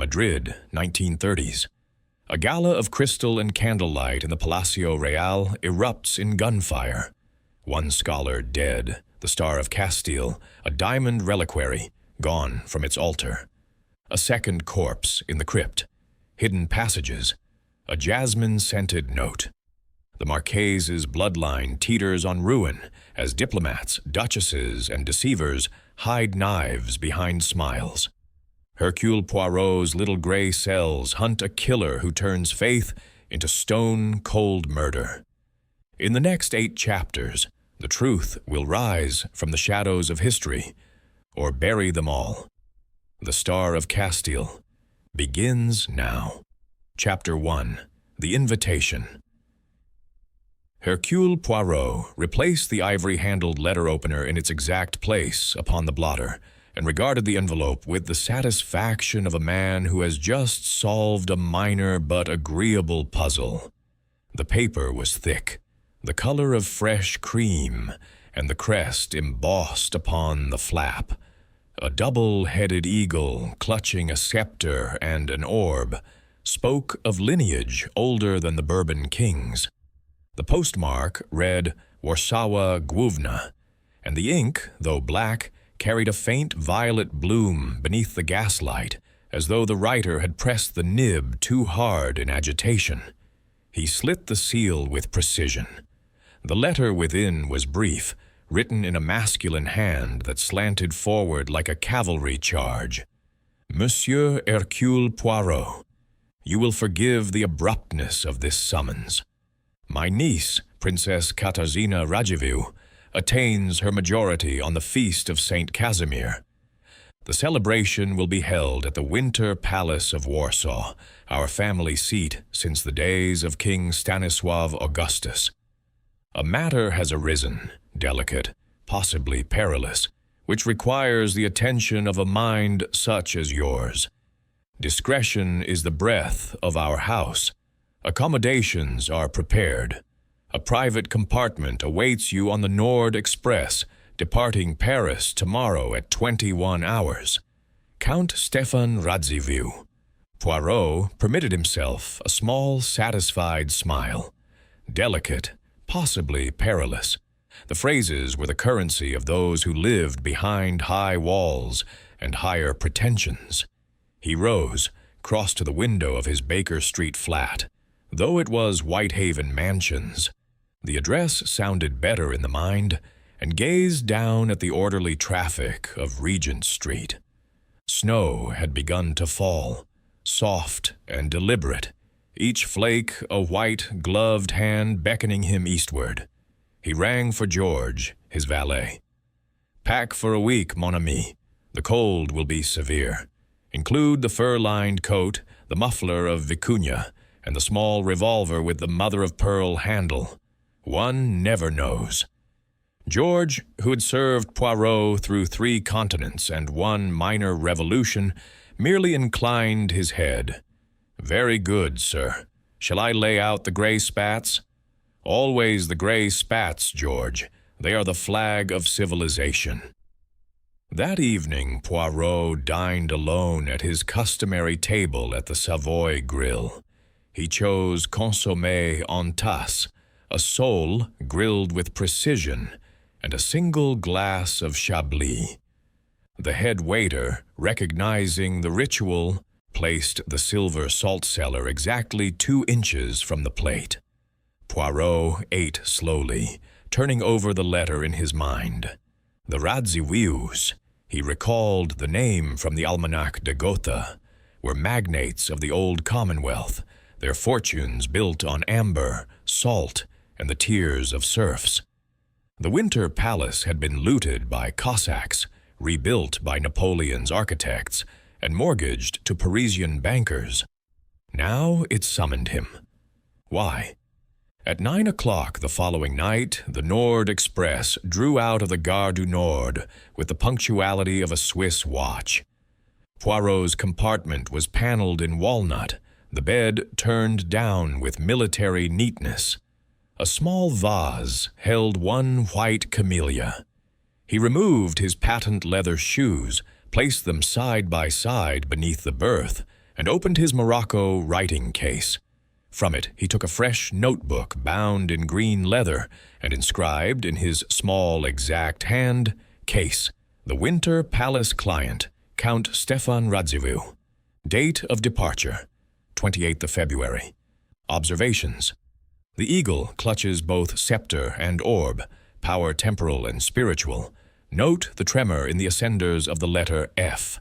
Madrid, 1930s. A gala of crystal and candlelight in the Palacio Real erupts in gunfire. One scholar dead, the Star of Castile, a diamond reliquary, gone from its altar. A second corpse in the crypt. Hidden passages. A jasmine-scented note. The Marques's bloodline teeters on ruin as diplomats, duchesses, and deceivers hide knives behind smiles. Hercule Poirot's little gray cells hunt a killer who turns faith into stone-cold murder. In the next 8 chapters, the truth will rise from the shadows of history, or bury them all. The Star of Castile begins now. Chapter 1. The Invitation. Hercule Poirot replaced the ivory-handled letter opener in its exact place upon the blotter, and regarded the envelope with the satisfaction of a man who has just solved a minor but agreeable puzzle. The paper was thick, the color of fresh cream, and the crest embossed upon the flap. A double-headed eagle, clutching a scepter and an orb, spoke of lineage older than the Bourbon kings. The postmark read Warsaw, Główna, and the ink, though black, carried a faint violet bloom beneath the gaslight, as though the writer had pressed the nib too hard in agitation. He slit the seal with precision. The letter within was brief, written in a masculine hand that slanted forward like a cavalry charge. Monsieur Hercule Poirot, you will forgive the abruptness of this summons. My niece, Princess Katarzyna Radziwiłł, attains her majority on the feast of Saint Casimir. The celebration will be held at the Winter Palace of Warsaw, our family seat since the days of King Stanislaw Augustus. A matter has arisen, delicate, possibly perilous, which requires the attention of a mind such as yours. Discretion is the breath of our house. Accommodations are prepared. A private compartment awaits you on the Nord Express, departing Paris tomorrow at 21 hours. Count Stefan Radziwiłł. Poirot permitted himself a small, satisfied smile. Delicate, possibly perilous. The phrases were the currency of those who lived behind high walls and higher pretensions. He rose, crossed to the window of his Baker Street flat. Though it was Whitehaven Mansions, the address sounded better in the mind, and gazed down at the orderly traffic of Regent Street. Snow had begun to fall, soft and deliberate, each flake a white, gloved hand beckoning him eastward. He rang for George, his valet. Pack for a week, mon ami. The cold will be severe. Include the fur-lined coat, the muffler of vicuña, and the small revolver with the mother-of-pearl handle. One never knows. George, who had served Poirot through 3 continents and 1 minor revolution, merely inclined his head. Very good, sir. Shall I lay out the gray spats? Always the gray spats, George. They are the flag of civilization. That evening, Poirot dined alone at his customary table at the Savoy Grill. He chose consommé en tasse, a sole grilled with precision, and a single glass of Chablis. The head waiter, recognizing the ritual, placed the silver salt cellar exactly 2 inches from the plate. Poirot ate slowly, turning over the letter in his mind. The Radziwiłłs, he recalled the name from the Almanach de Gotha, were magnates of the old Commonwealth, their fortunes built on amber, salt, and the tears of serfs. The Winter Palace had been looted by Cossacks, rebuilt by Napoleon's architects, and mortgaged to Parisian bankers. Now it summoned him. Why? At 9 o'clock the following night, the Nord Express drew out of the Gare du Nord with the punctuality of a Swiss watch. Poirot's compartment was paneled in walnut, the bed turned down with military neatness. A small vase held 1 white camellia. He removed his patent leather shoes, placed them side by side beneath the berth, and opened his morocco writing case. From it he took a fresh notebook bound in green leather and inscribed in his small, exact hand, "Case, the Winter Palace client, Count Stefan Radziwiłł. Date of departure, 28th of February. Observations. The eagle clutches both scepter and orb, power temporal and spiritual. Note the tremor in the ascenders of the letter F.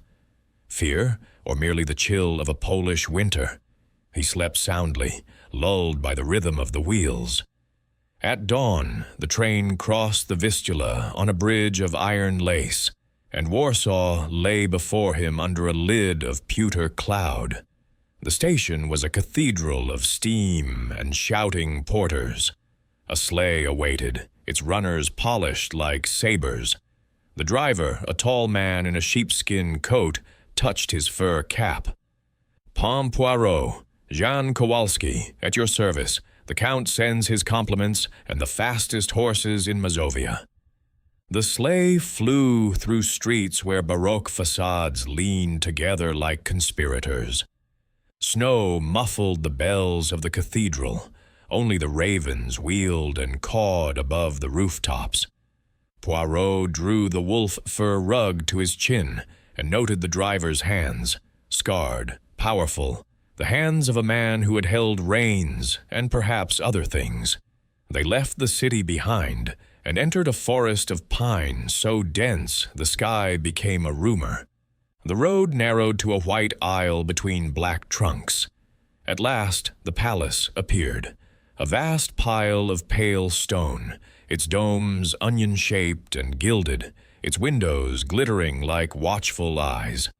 Fear, or merely the chill of a Polish winter. He slept soundly, lulled by the rhythm of the wheels. At dawn, the train crossed the Vistula on a bridge of iron lace, and Warsaw lay before him under a lid of pewter cloud. The station was a cathedral of steam and shouting porters. A sleigh awaited, its runners polished like sabers. The driver, a tall man in a sheepskin coat, touched his fur cap. "Pom Poirot, Jan Kowalski, at your service. The Count sends his compliments and the fastest horses in Mazovia." The sleigh flew through streets where Baroque facades leaned together like conspirators. Snow muffled the bells of the cathedral. Only the ravens wheeled and cawed above the rooftops. Poirot drew the wolf fur rug to his chin and noted the driver's hands, scarred, powerful, the hands of a man who had held reins and perhaps other things. They left the city behind and entered a forest of pine so dense the sky became a rumor. The road narrowed to a white aisle between black trunks. At last, the palace appeared, a vast pile of pale stone, its domes onion-shaped and gilded, its windows glittering like watchful eyes.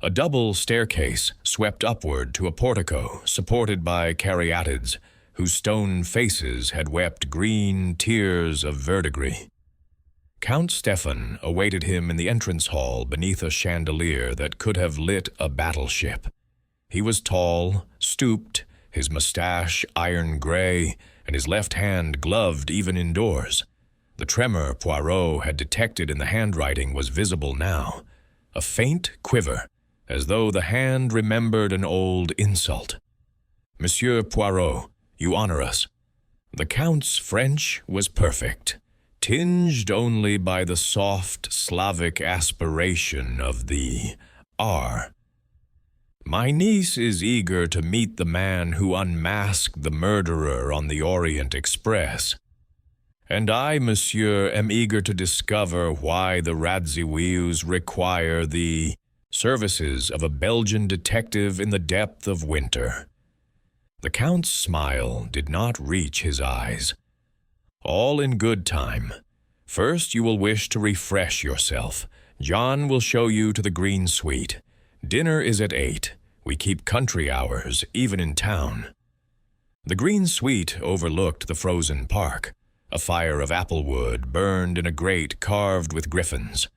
A double staircase swept upward to a portico supported by caryatids, whose stone faces had wept green tears of verdigris. Count Stefan awaited him in the entrance hall beneath a chandelier that could have lit a battleship. He was tall, stooped, his mustache iron gray, and his left hand gloved even indoors. The tremor Poirot had detected in the handwriting was visible now, a faint quiver, as though the hand remembered an old insult. "Monsieur Poirot, you honor us." The Count's French was perfect, tinged only by the soft Slavic aspiration of the R. "My niece is eager to meet the man who unmasked the murderer on the Orient Express. And I, monsieur, am eager to discover why the Radziwiłłs require the services of a Belgian detective in the depth of winter." The Count's smile did not reach his eyes. "All in good time. First you will wish to refresh yourself. John will show you to the Green Suite. Dinner is at 8. We keep country hours, even in town." The Green Suite overlooked the frozen park. A fire of applewood burned in a grate carved with griffins.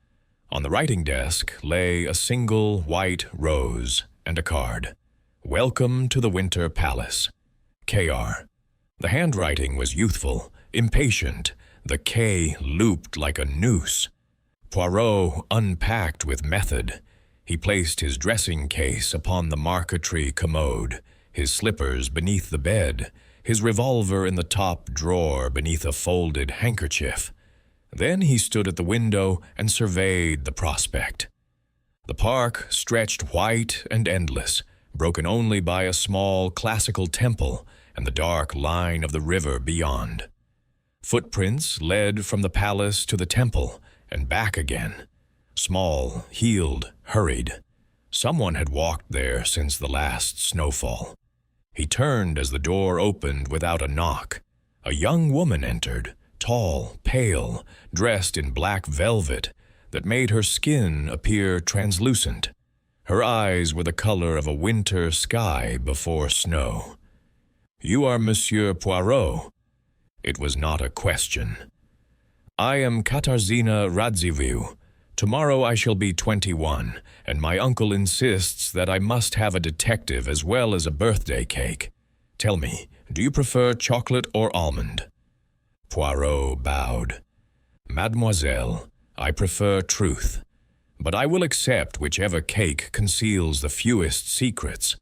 On the writing desk lay a single white rose and a card. "Welcome to the Winter Palace. K.R." The handwriting was youthful, impatient, the K looped like a noose. Poirot unpacked with method. He placed his dressing case upon the marquetry commode, his slippers beneath the bed, his revolver in the top drawer beneath a folded handkerchief. Then he stood at the window and surveyed the prospect. The park stretched white and endless, broken only by a small classical temple and the dark line of the river beyond. Footprints led from the palace to the temple and back again. Small, heeled, hurried. Someone had walked there since the last snowfall. He turned as the door opened without a knock. A young woman entered, tall, pale, dressed in black velvet that made her skin appear translucent. Her eyes were the color of a winter sky before snow. "You are Monsieur Poirot." It was not a question. "I am Katarzyna Radziwiłł. Tomorrow I shall be 21, and my uncle insists that I must have a detective as well as a birthday cake. Tell me, do you prefer chocolate or almond?" Poirot bowed. "Mademoiselle, I prefer truth. but I will accept whichever cake conceals the fewest secrets."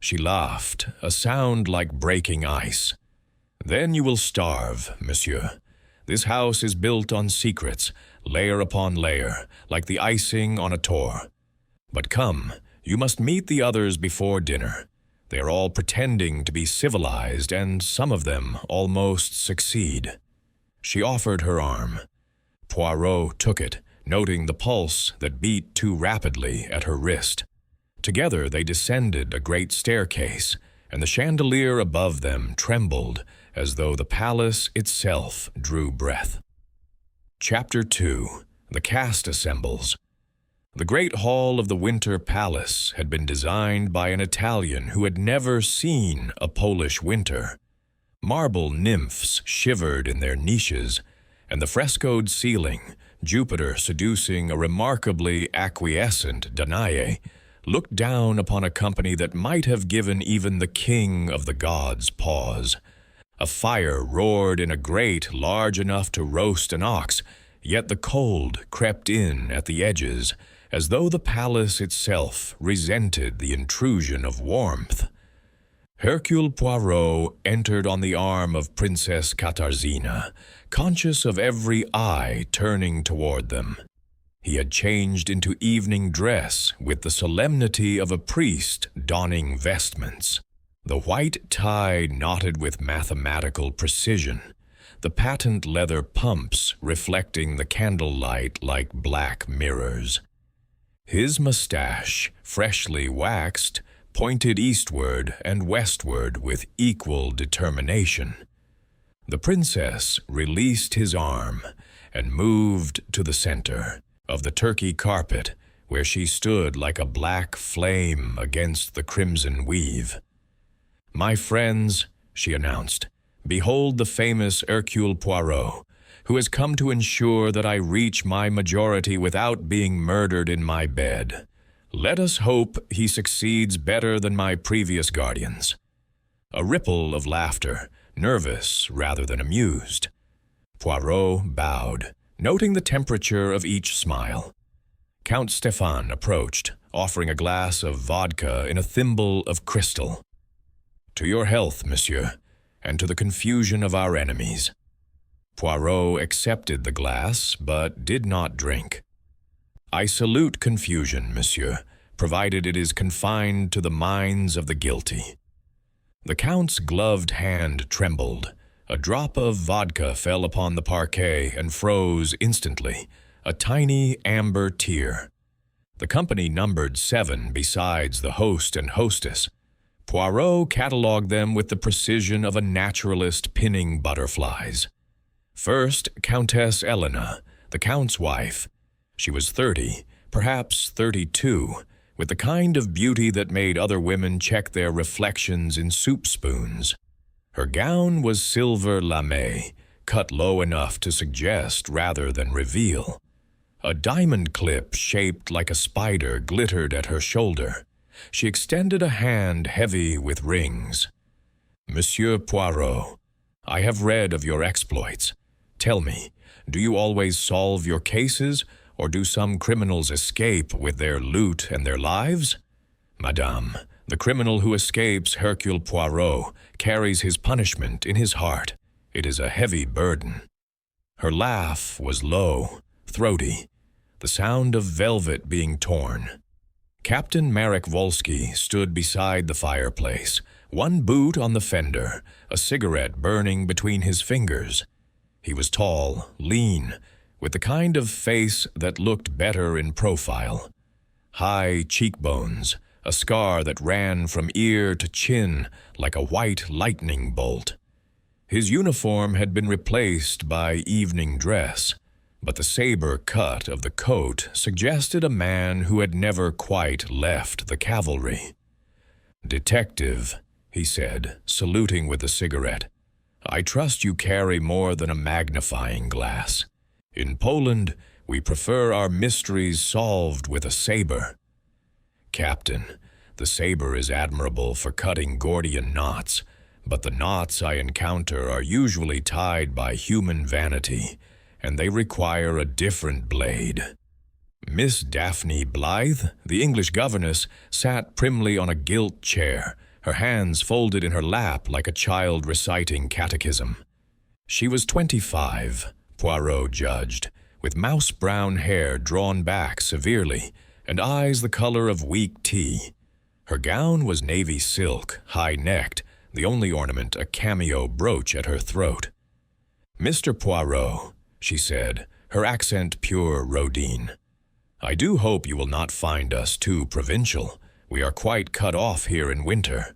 She laughed, a sound like breaking ice. "Then you will starve, monsieur. This house is built on secrets, layer upon layer, like the icing on a tour. But come, you must meet the others before dinner. They are all pretending to be civilized, and some of them almost succeed." She offered her arm. Poirot took it, noting the pulse that beat too rapidly at her wrist. Together they descended a great staircase, and the chandelier above them trembled as though the palace itself drew breath. Chapter 2. The Cast Assembles. The great hall of the Winter Palace had been designed by an Italian who had never seen a Polish winter. Marble nymphs shivered in their niches, and the frescoed ceiling, Jupiter seducing a remarkably acquiescent Danae, looked down upon a company that might have given even the king of the gods pause. A fire roared in a grate large enough to roast an ox, yet the cold crept in at the edges, as though the palace itself resented the intrusion of warmth. Hercule Poirot entered on the arm of Princess Katarzyna, conscious of every eye turning toward them. He had changed into evening dress with the solemnity of a priest donning vestments. The white tie knotted with mathematical precision, the patent leather pumps reflecting the candlelight like black mirrors. His mustache, freshly waxed, pointed eastward and westward with equal determination. The princess released his arm and moved to the center of the Turkey carpet, where she stood like a black flame against the crimson weave. "My friends," she announced, "behold the famous Hercule Poirot, who has come to ensure that I reach my majority without being murdered in my bed. Let us hope he succeeds better than my previous guardians." A ripple of laughter, nervous rather than amused. Poirot bowed, noting the temperature of each smile. Count Stefan approached, offering a glass of vodka in a thimble of crystal. "To your health, monsieur, and to the confusion of our enemies." Poirot accepted the glass, but did not drink. "I salute confusion, monsieur, provided it is confined to the minds of the guilty." The Count's gloved hand trembled. A drop of vodka fell upon the parquet and froze instantly, a tiny amber tear. The company numbered 7 besides the host and hostess. Poirot catalogued them with the precision of a naturalist pinning butterflies. First, Countess Elena, the Count's wife. She was 30, perhaps 32, with the kind of beauty that made other women check their reflections in soup spoons. Her gown was silver lame, cut low enough to suggest rather than reveal. A diamond clip shaped like a spider glittered at her shoulder. She extended a hand heavy with rings. "Monsieur Poirot, I have read of your exploits. Tell me, do you always solve your cases, or do some criminals escape with their loot and their lives?" "Madame, the criminal who escapes Hercule Poirot carries his punishment in his heart. It is a heavy burden." Her laugh was low, throaty, the sound of velvet being torn. Captain Marek Wolski stood beside the fireplace, one boot on the fender, a cigarette burning between his fingers. He was tall, lean, with the kind of face that looked better in profile. High cheekbones, a scar that ran from ear to chin like a white lightning bolt. His uniform had been replaced by evening dress, but the saber cut of the coat suggested a man who had never quite left the cavalry. "Detective," he said, saluting with a cigarette, "I trust you carry more than a magnifying glass. In Poland, we prefer our mysteries solved with a saber." "Captain, the saber is admirable for cutting Gordian knots, but the knots I encounter are usually tied by human vanity, and they require a different blade." Miss Daphne Blythe, the English governess, sat primly on a gilt chair, her hands folded in her lap like a child reciting catechism. She was 25, Poirot judged, with mouse-brown hair drawn back severely and eyes the color of weak tea. Her gown was navy silk, high-necked, the only ornament a cameo brooch at her throat. "Mr. Poirot," she said, her accent pure Rodine, "I do hope you will not find us too provincial. We are quite cut off here in winter."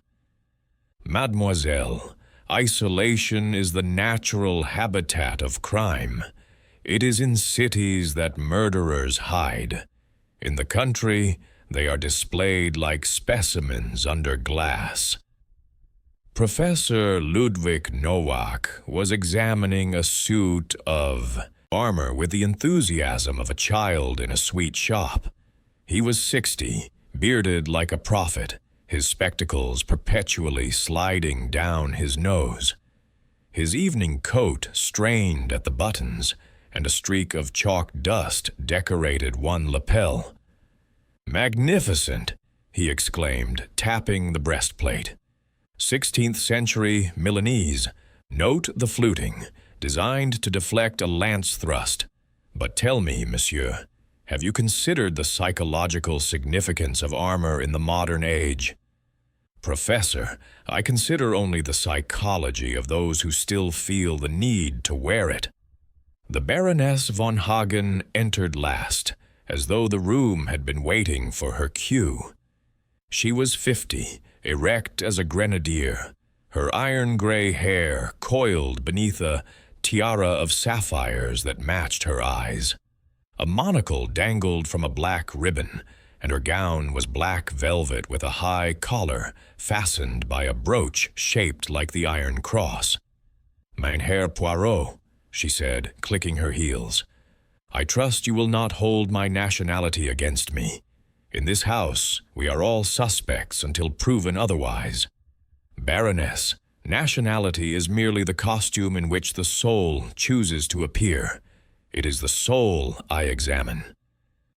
"Mademoiselle, isolation is the natural habitat of crime. It is in cities that murderers hide. In the country, they are displayed like specimens under glass." Professor Ludwig Nowak was examining a suit of armor with the enthusiasm of a child in a sweet shop. He was 60, bearded like a prophet, his spectacles perpetually sliding down his nose. His evening coat strained at the buttons, and a streak of chalk dust decorated one lapel. "Magnificent!" he exclaimed, tapping the breastplate. "16th century Milanese. Note the fluting, designed to deflect a lance thrust. But tell me, monsieur, have you considered the psychological significance of armor in the modern age?" "Professor, I consider only the psychology of those who still feel the need to wear it." The Baroness von Hagen entered last, as though the room had been waiting for her cue. She was 50, erect as a grenadier, her iron-gray hair coiled beneath a tiara of sapphires that matched her eyes. A monocle dangled from a black ribbon, and her gown was black velvet with a high collar fastened by a brooch shaped like the Iron Cross. "Mein Herr Poirot," she said, clicking her heels, "I trust you will not hold my nationality against me. In this house, we are all suspects until proven otherwise. Baroness, nationality is merely the costume in which the soul chooses to appear. It is the soul I examine."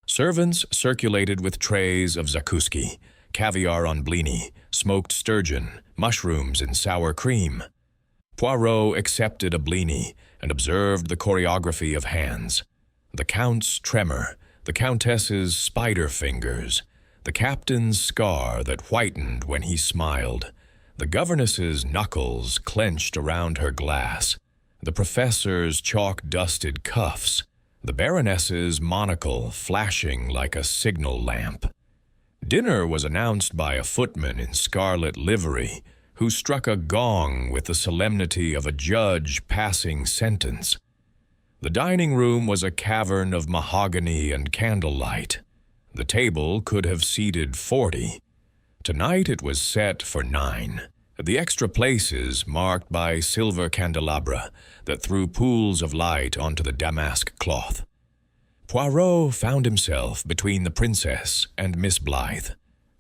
Servants circulated with trays of zakuski, caviar on blini, smoked sturgeon, mushrooms in sour cream. Poirot accepted a blini and observed the choreography of hands. The Count's tremor, the Countess's spider fingers, the captain's scar that whitened when he smiled, the governess's knuckles clenched around her glass, the professor's chalk-dusted cuffs, the Baroness's monocle flashing like a signal lamp. Dinner was announced by a footman in scarlet livery, who struck a gong with the solemnity of a judge passing sentence. The dining room was a cavern of mahogany and candlelight. The table could have seated 40. Tonight it was set for 9. The extra places marked by silver candelabra that threw pools of light onto the damask cloth. Poirot found himself between the princess and Miss Blythe.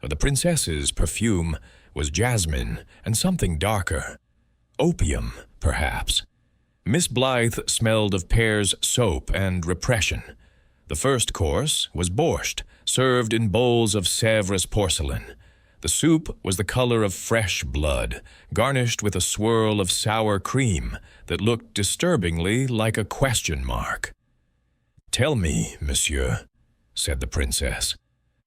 The princess's perfume was jasmine and something darker. Opium, perhaps. Miss Blythe smelled of Pear's soap and repression. The first course was borscht, served in bowls of Sèvres porcelain. The soup was the color of fresh blood, garnished with a swirl of sour cream that looked disturbingly like a question mark. "Tell me, monsieur," said the princess.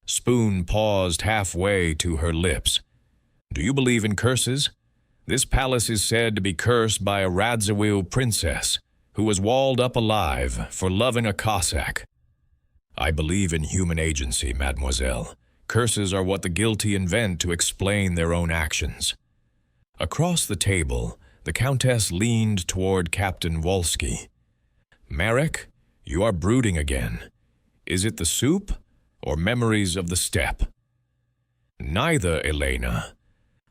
Spoon paused halfway to her lips. "Do you believe in curses? This palace is said to be cursed by a Radziwill princess who was walled up alive for loving a Cossack." "I believe in human agency, mademoiselle. Curses are what the guilty invent to explain their own actions." Across the table, the Countess leaned toward Captain Wolski. "Marek, you are brooding again. Is it the soup or memories of the steppe?" "Neither, Elena.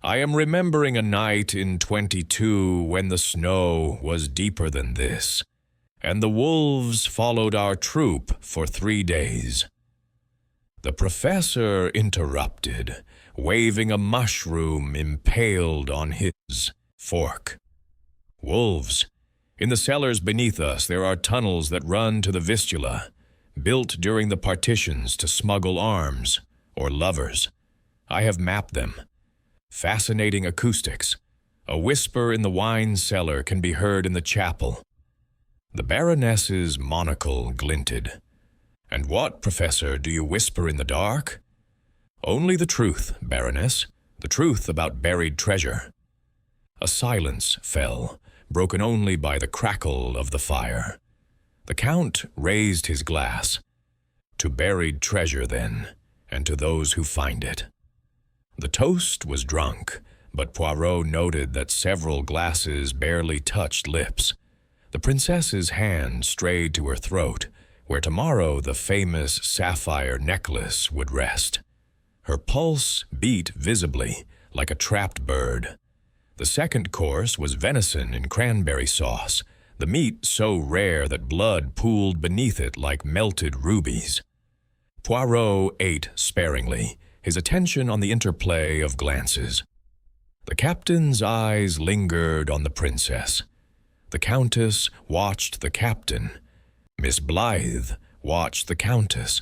I am remembering a night in 22 when the snow was deeper than this, and the wolves followed our troop for 3 days." The professor interrupted, waving a mushroom impaled on his fork. "Wolves. In the cellars beneath us there are tunnels that run to the Vistula. built during the partitions to smuggle arms or lovers. I have mapped them. Fascinating acoustics. A whisper in the wine cellar can be heard in the chapel. The Baroness's monocle glinted. And what, Professor, do you whisper in the dark? Only the truth, Baroness. The truth about buried treasure. A silence fell, broken only by the crackle of the fire. The Count raised his glass. To buried treasure, then, and to those who find it. The toast was drunk, but Poirot noted that several glasses barely touched lips. The princess's hand strayed to her throat, where tomorrow the famous sapphire necklace would rest. Her pulse beat visibly, like a trapped bird. The second course was venison in cranberry sauce, the meat so rare that blood pooled beneath it like melted rubies. Poirot ate sparingly, his attention on the interplay of glances. The captain's eyes lingered on the princess. The countess watched the captain. Miss Blythe watched the countess.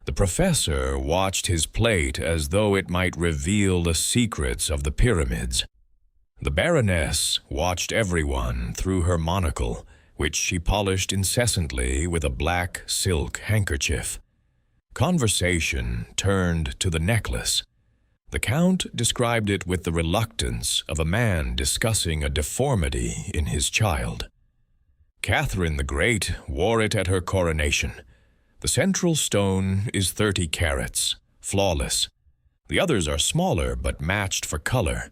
The professor watched his plate as though it might reveal the secrets of the pyramids. The Baroness watched everyone through her monocle, which she polished incessantly with a black silk handkerchief. Conversation turned to the necklace. The Count described it with the reluctance of a man discussing a deformity in his child. Catherine the Great wore it at her coronation. The central stone is 30 carats, flawless. The others are smaller but matched for color.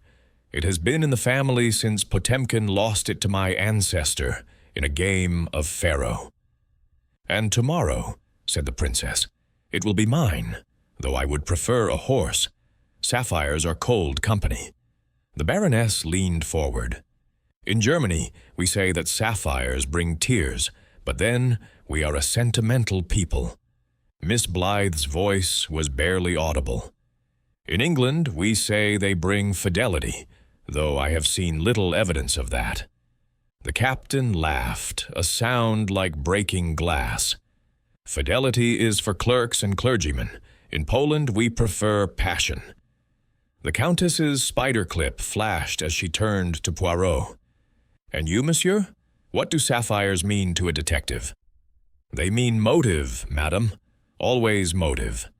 It has been in the family since Potemkin lost it to my ancestor in a game of faro. And tomorrow, said the princess, it will be mine, though I would prefer a horse. Sapphires are cold company. The Baroness leaned forward. In Germany, we say that sapphires bring tears, but then we are a sentimental people. Miss Blythe's voice was barely audible. In England, we say they bring fidelity, though I have seen little evidence of that. The captain laughed, a sound like breaking glass. Fidelity is for clerks and clergymen. In Poland, we prefer passion. The Countess's spider clip flashed as she turned to Poirot. And you, monsieur? What do sapphires mean to a detective? They mean motive, madam. Always motive.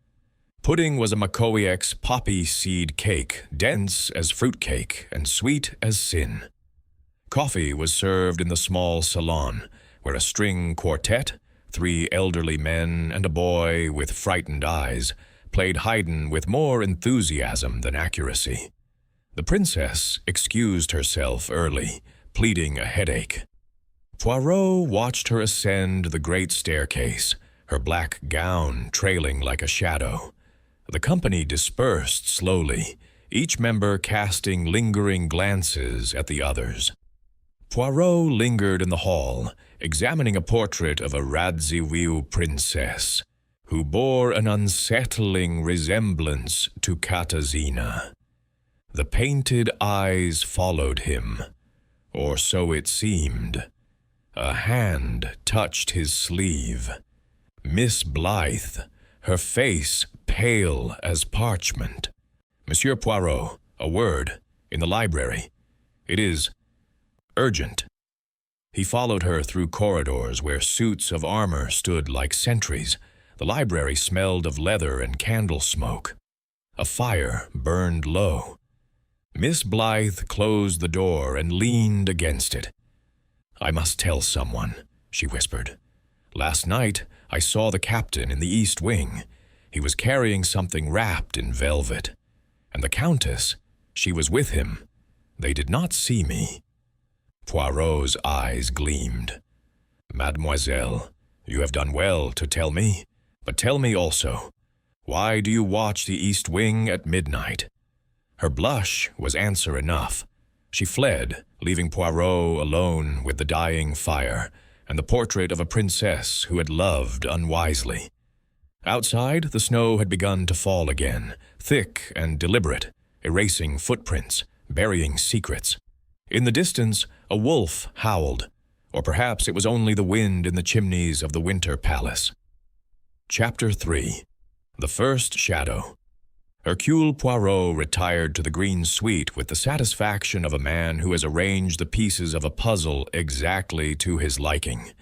Pudding was a Makowiek's poppy seed cake, dense as fruit cake and sweet as sin. Coffee was served in the small salon, where a string quartet, 3 elderly men and a boy with frightened eyes, played Haydn with more enthusiasm than accuracy. The princess excused herself early, pleading a headache. Poirot watched her ascend the great staircase, her black gown trailing like a shadow. The company dispersed slowly, each member casting lingering glances at the others. Poirot lingered in the hall, examining a portrait of a Radziwiłł princess, who bore an unsettling resemblance to Katarzyna. The painted eyes followed him, or so it seemed. A hand touched his sleeve. Miss Blythe, her face pale as parchment. Monsieur Poirot, a word, in the library. It is urgent. He followed her through corridors where suits of armor stood like sentries. The library smelled of leather and candle smoke. A fire burned low. Miss Blythe closed the door and leaned against it. I must tell someone, she whispered. Last night, I saw the captain in the East Wing. He was carrying something wrapped in velvet. And the Countess, she was with him. They did not see me. Poirot's eyes gleamed. Mademoiselle, you have done well to tell me, but tell me also, why do you watch the East Wing at midnight? Her blush was answer enough. She fled, leaving Poirot alone with the dying fire and the portrait of a princess who had loved unwisely. Outside, the snow had begun to fall again, thick and deliberate, erasing footprints, burying secrets. In the distance, a wolf howled, or perhaps it was only the wind in the chimneys of the Winter Palace. Chapter 3. The First Shadow. Hercule Poirot retired to the green suite with the satisfaction of a man who has arranged the pieces of a puzzle exactly to his liking.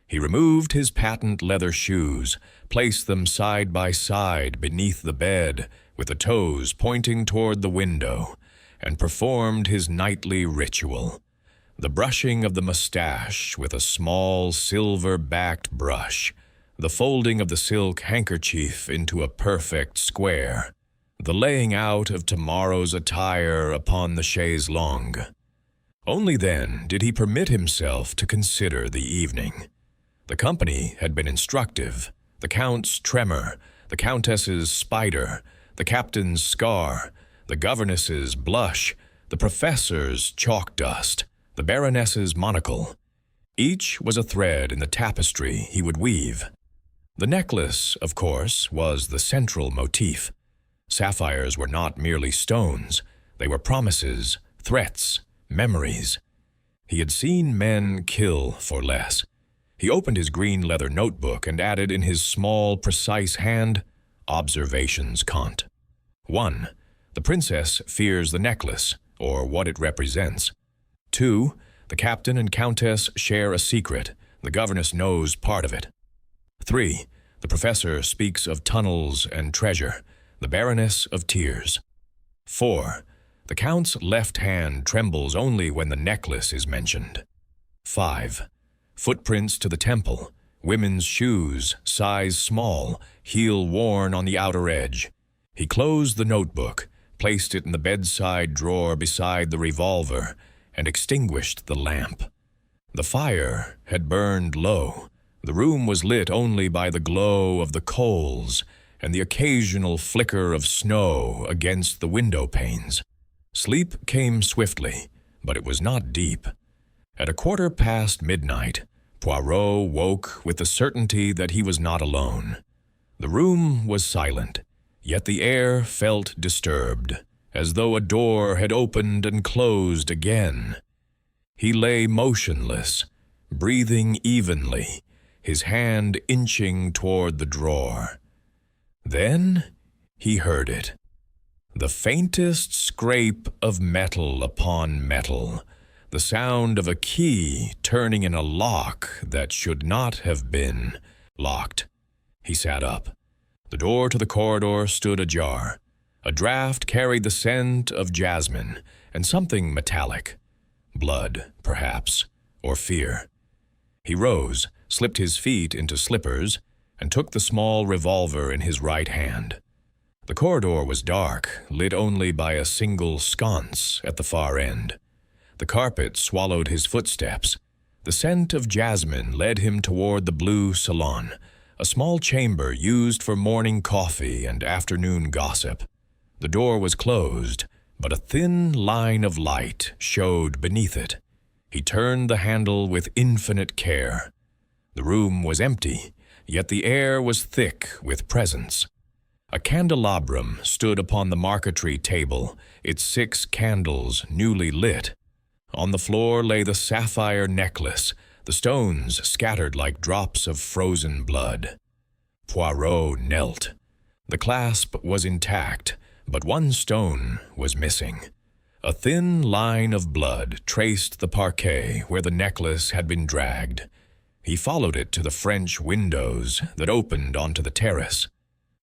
He removed his patent leather shoes, placed them side by side beneath the bed, with the toes pointing toward the window, and performed his nightly ritual, the brushing of the mustache with a small silver-backed brush, the folding of the silk handkerchief into a perfect square, the laying out of tomorrow's attire upon the chaise longue. Only then did he permit himself to consider the evening. The company had been instructive. The Count's tremor, the Countess's spider, the Captain's scar, the governess's blush, the Professor's chalk dust, the Baroness's monocle. Each was a thread in the tapestry he would weave. The necklace, of course, was the central motif. Sapphires were not merely stones. They were promises, threats, memories. He had seen men kill for less. He opened his green leather notebook and added in his small, precise hand, Observations, Comte. 1. The princess fears the necklace, or what it represents. 2. The captain and countess share a secret. The governess knows part of it. 3. The professor speaks of tunnels and treasure. The Baroness of tears. 4. The Count's left hand trembles only when the necklace is mentioned. 5. Footprints to the temple, women's shoes, size small, heel worn on the outer edge. He closed the notebook, placed it in the bedside drawer beside the revolver, and extinguished the lamp. The fire had burned low. The room was lit only by the glow of the coals and the occasional flicker of snow against the window panes. Sleep came swiftly, but it was not deep. At 1:15 midnight, Poirot woke with the certainty that he was not alone. The room was silent, yet the air felt disturbed, as though a door had opened and closed again. He lay motionless, breathing evenly, his hand inching toward the drawer. Then he heard it. The faintest scrape of metal upon metal, the sound of a key turning in a lock that should not have been locked. He sat up. The door to the corridor stood ajar. A draught carried the scent of jasmine and something metallic. Blood, perhaps, or fear. He rose, slipped his feet into slippers, and took the small revolver in his right hand. The corridor was dark, lit only by a single sconce at the far end. The carpet swallowed his footsteps. The scent of jasmine led him toward the blue salon, a small chamber used for morning coffee and afternoon gossip. The door was closed, but a thin line of light showed beneath it. He turned the handle with infinite care. The room was empty, yet the air was thick with presence. A candelabrum stood upon the marquetry table, its 6 candles newly lit. On the floor lay the sapphire necklace, the stones scattered like drops of frozen blood. Poirot knelt. The clasp was intact, but one stone was missing. A thin line of blood traced the parquet where the necklace had been dragged. He followed it to the French windows that opened onto the terrace.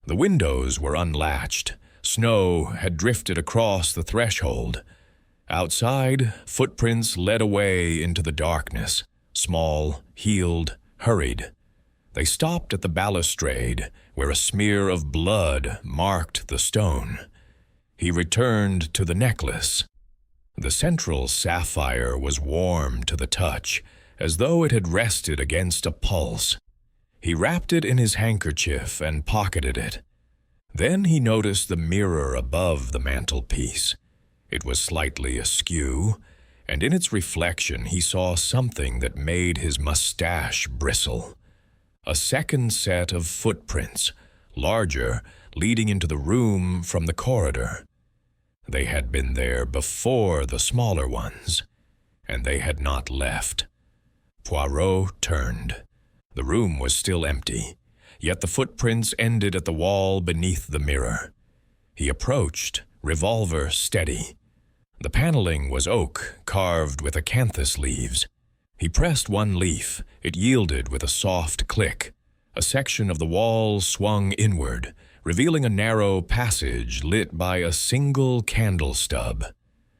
The windows were unlatched. Snow had drifted across the threshold. Outside, footprints led away into the darkness, small, heeled, hurried. They stopped at the balustrade, where a smear of blood marked the stone. He returned to the necklace. The central sapphire was warm to the touch, as though it had rested against a pulse. He wrapped it in his handkerchief and pocketed it. Then he noticed the mirror above the mantelpiece. It was slightly askew, and in its reflection he saw something that made his mustache bristle. A second set of footprints, larger, leading into the room from the corridor. They had been there before the smaller ones, and they had not left. Poirot turned. The room was still empty, yet the footprints ended at the wall beneath the mirror. He approached, revolver steady. The paneling was oak, carved with acanthus leaves. He pressed one leaf. It yielded with a soft click. A section of the wall swung inward, revealing a narrow passage lit by a single candle stub.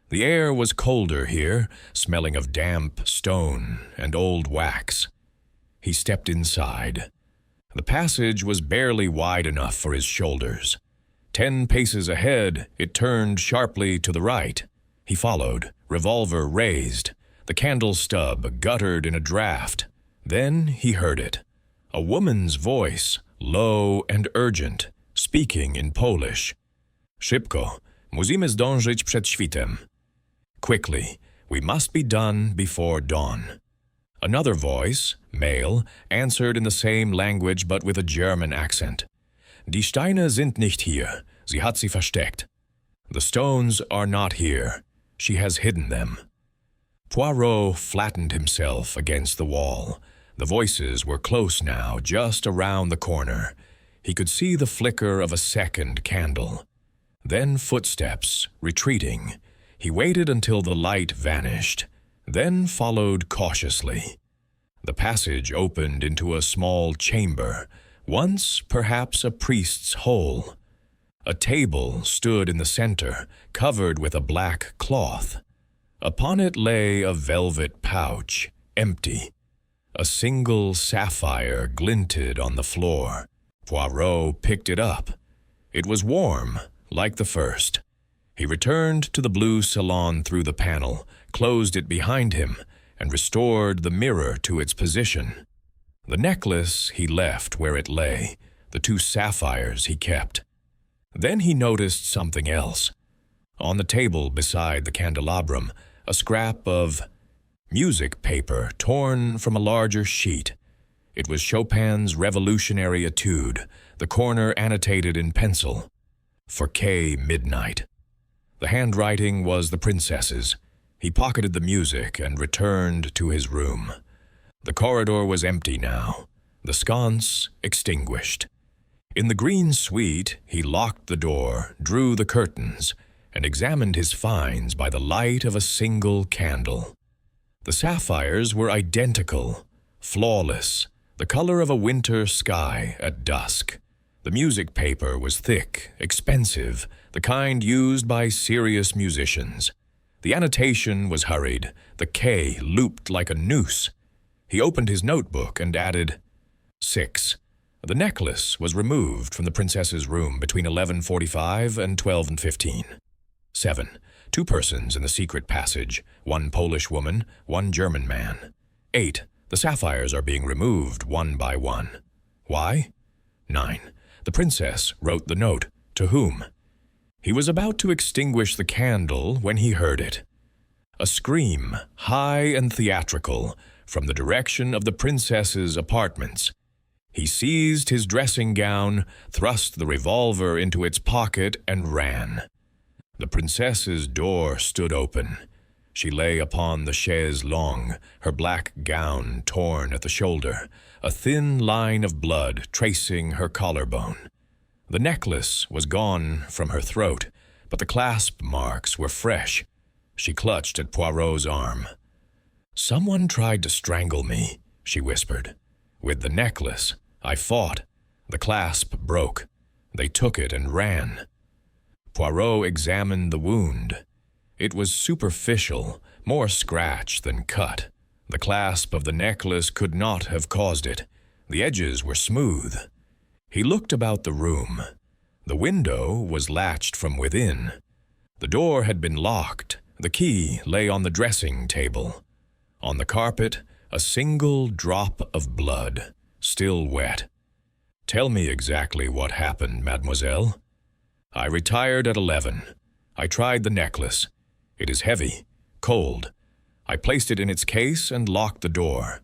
The air was colder here, smelling of damp stone and old wax. He stepped inside. The passage was barely wide enough for his shoulders. 10 paces ahead, it turned sharply to the right. He followed, revolver raised. The candle stub guttered in a draft. Then he heard it. A woman's voice, low and urgent, speaking in Polish. Szybko, musimy zdążyć przed świtem. Quickly, we must be done before dawn. Another voice, male, answered in the same language but with a German accent. Die Steine sind nicht hier. Sie hat sie versteckt. The stones are not here. She has hidden them. Poirot flattened himself against the wall. The voices were close now, just around the corner. He could see the flicker of a second candle. Then footsteps, retreating. He waited until the light vanished, then followed cautiously. The passage opened into a small chamber, once perhaps a priest's hole. A table stood in the center, covered with a black cloth. Upon it lay a velvet pouch, empty. A single sapphire glinted on the floor. Poirot picked it up. It was warm, like the first. He returned to the blue salon through the panel, closed it behind him, and restored the mirror to its position. The necklace he left where it lay, the 2 sapphires he kept. Then he noticed something else. On the table beside the candelabrum, a scrap of music paper torn from a larger sheet. It was Chopin's Revolutionary Etude, the corner annotated in pencil. For K. Midnight. The handwriting was the princess's. He pocketed the music and returned to his room. The corridor was empty now, the sconce extinguished. In the green suite, he locked the door, drew the curtains, and examined his finds by the light of a single candle. The sapphires were identical, flawless, the color of a winter sky at dusk. The music paper was thick, expensive, the kind used by serious musicians. The annotation was hurried, the K looped like a noose. He opened his notebook and added 6. The necklace was removed from the princess's room between 11:45 and 12:15. 7. 2 persons in the secret passage, 1 Polish woman, 1 German man. 8. The sapphires are being removed one by one. Why? 9. The princess wrote the note. To whom? He was about to extinguish the candle when he heard it. A scream, high and theatrical, from the direction of the princess's apartments. He seized his dressing gown, thrust the revolver into its pocket, and ran. The princess's door stood open. She lay upon the chaise longue, her black gown torn at the shoulder, a thin line of blood tracing her collarbone. The necklace was gone from her throat, but the clasp marks were fresh. She clutched at Poirot's arm. "Someone tried to strangle me," she whispered. "With the necklace. I fought. The clasp broke. They took it and ran." Poirot examined the wound. It was superficial, more scratch than cut. The clasp of the necklace could not have caused it. The edges were smooth. He looked about the room. The window was latched from within. The door had been locked. The key lay on the dressing table. On the carpet, a single drop of blood, still wet. "Tell me exactly what happened, mademoiselle." "I retired at 11. I tried the necklace. It is heavy, cold. I placed it in its case and locked the door.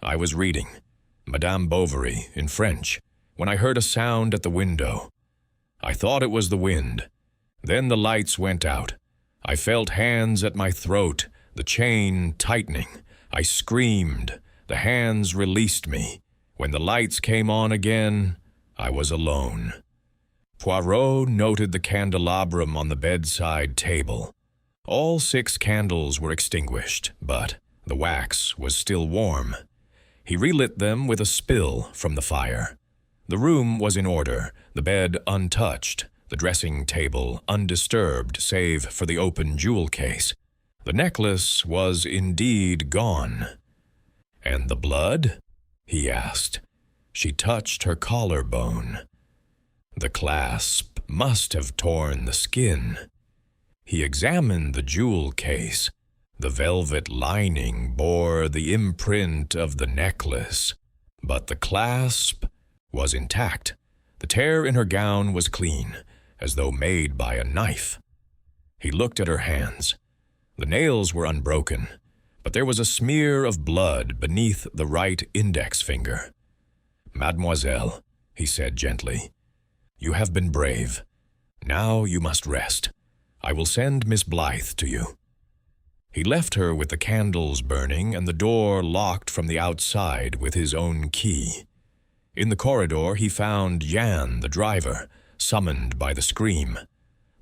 I was reading, Madame Bovary, in French, when I heard a sound at the window. I thought it was the wind. Then the lights went out. I felt hands at my throat, the chain tightening. I screamed. The hands released me. When the lights came on again, I was alone. Poirot noted the candelabrum on the bedside table. All 6 candles were extinguished, but the wax was still warm. He relit them with a spill from the fire. The room was in order, the bed untouched, the dressing table undisturbed save for the open jewel case. The necklace was indeed gone. "And the blood?" he asked. She touched her collarbone. "The clasp must have torn the skin." He examined the jewel case. The velvet lining bore the imprint of the necklace, but the clasp was intact. The tear in her gown was clean, as though made by a knife. He looked at her hands. The nails were unbroken, but there was a smear of blood beneath the right index finger. "Mademoiselle," he said gently, "you have been brave. Now you must rest. I will send Miss Blythe to you." He left her with the candles burning and the door locked from the outside with his own key. In the corridor he found Jan, the driver, summoned by the scream.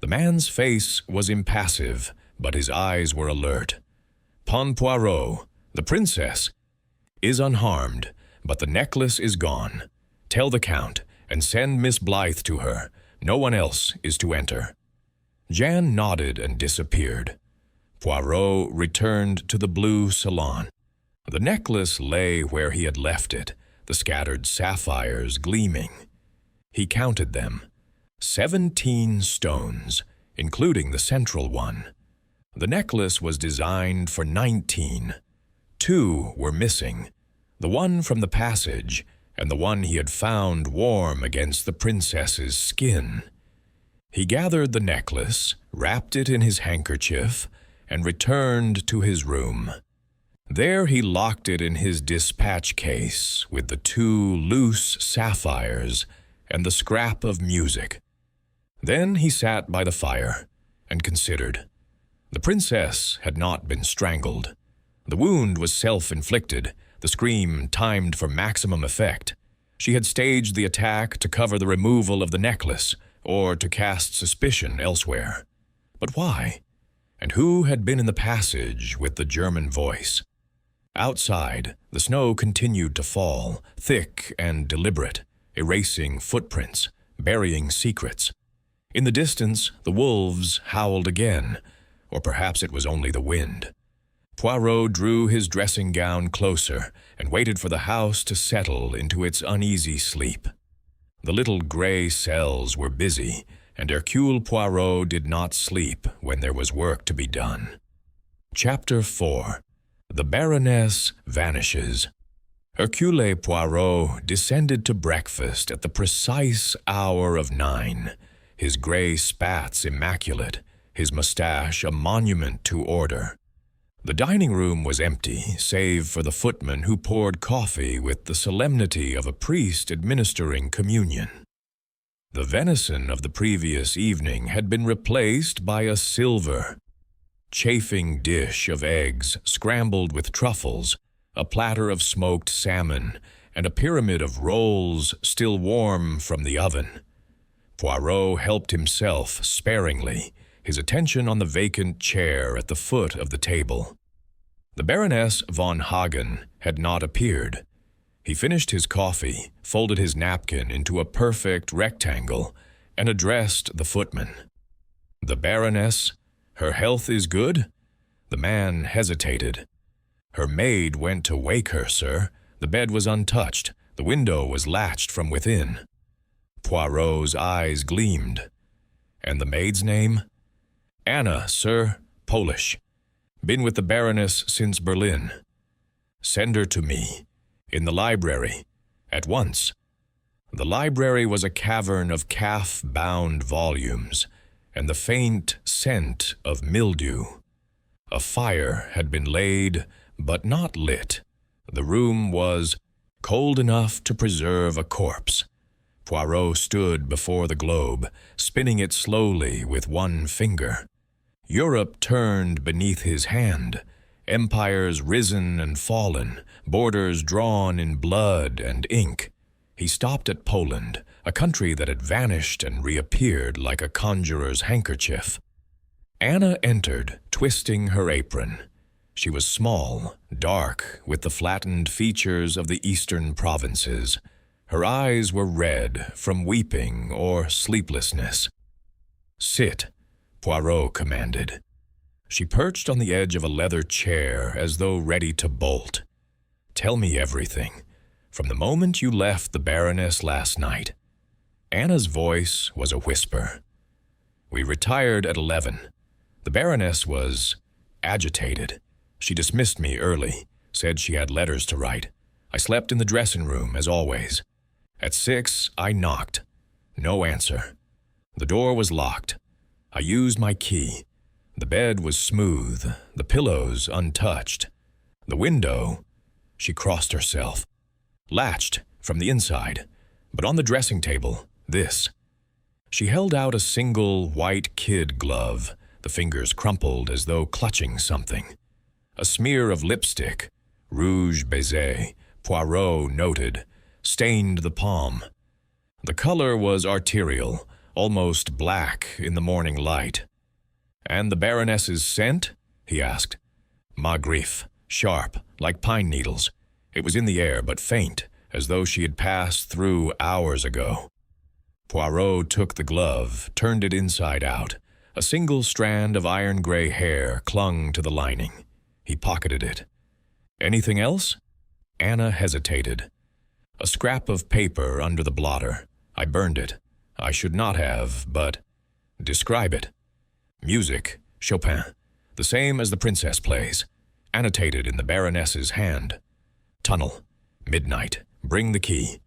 The man's face was impassive, but his eyes were alert. "Poirot, the princess, is unharmed, but the necklace is gone. Tell the Count, and send Miss Blythe to her. No one else is to enter." Jan nodded and disappeared. Poirot returned to the blue salon. The necklace lay where he had left it, the scattered sapphires gleaming. He counted them. 17 stones, including the central one. The necklace was designed for 19. 2 were missing, the one from the passage and the one he had found warm against the princess's skin. He gathered the necklace, wrapped it in his handkerchief, and returned to his room. There he locked it in his dispatch case with the 2 loose sapphires and the scrap of music. Then he sat by the fire and considered. The princess had not been strangled. The wound was self-inflicted, the scream timed for maximum effect. She had staged the attack to cover the removal of the necklace or to cast suspicion elsewhere. But why? And who had been in the passage with the German voice? Outside, the snow continued to fall, thick and deliberate, erasing footprints, burying secrets. In the distance, the wolves howled again, or perhaps it was only the wind. Poirot drew his dressing gown closer and waited for the house to settle into its uneasy sleep. The little gray cells were busy, and Hercule Poirot did not sleep when there was work to be done. Chapter 4. The Baroness Vanishes. Hercule Poirot descended to breakfast at the precise hour of 9, his gray spats immaculate, his mustache a monument to order. The dining room was empty, save for the footman who poured coffee with the solemnity of a priest administering communion. The venison of the previous evening had been replaced by a silver, chafing dish of eggs scrambled with truffles, a platter of smoked salmon, and a pyramid of rolls still warm from the oven. Poirot helped himself sparingly, his attention on the vacant chair at the foot of the table. The Baroness von Hagen had not appeared. He finished his coffee, folded his napkin into a perfect rectangle, and addressed the footman. "The Baroness, her health is good?" The man hesitated. "Her maid went to wake her, sir. The bed was untouched. The window was latched from within." Poirot's eyes gleamed. "And the maid's name?" "Anna, sir, Polish. Been with the Baroness since Berlin." "Send her to me. In the library. At once." The library was a cavern of calf-bound volumes, and the faint scent of mildew. A fire had been laid, but not lit. The room was cold enough to preserve a corpse. Poirot stood before the globe, spinning it slowly with one finger. Europe turned beneath his hand, Empires risen and fallen, borders drawn in blood and ink. He stopped at Poland, a country that had vanished and reappeared like a conjurer's handkerchief. Anna entered, twisting her apron. She was small, dark, with the flattened features of the eastern provinces. Her eyes were red from weeping or sleeplessness. "Sit," Poirot commanded. She perched on the edge of a leather chair as though ready to bolt. "Tell me everything, from the moment you left the Baroness last night." Anna's voice was a whisper. "We retired at 11. The Baroness was agitated. She dismissed me early, said she had letters to write. I slept in the dressing room, as always. At 6, I knocked. No answer. The door was locked. I used my key. The bed was smooth, the pillows untouched. The window," she crossed herself, "latched from the inside, but on the dressing table, this." She held out a single white kid glove, the fingers crumpled as though clutching something. A smear of lipstick, rouge baiser, Poirot noted, stained the palm. The color was arterial, almost black in the morning light. "And the Baroness's scent?" he asked. "Ma griffe, sharp, like pine needles. It was in the air, but faint, as though she had passed through hours ago." Poirot took the glove, turned it inside out. A single strand of iron-gray hair clung to the lining. He pocketed it. "Anything else?" Anna hesitated. "A scrap of paper under the blotter. I burned it. I should not have, but—" "Describe it." "Music, Chopin, the same as the princess plays, annotated in the Baroness's hand. Tunnel, midnight, bring the key."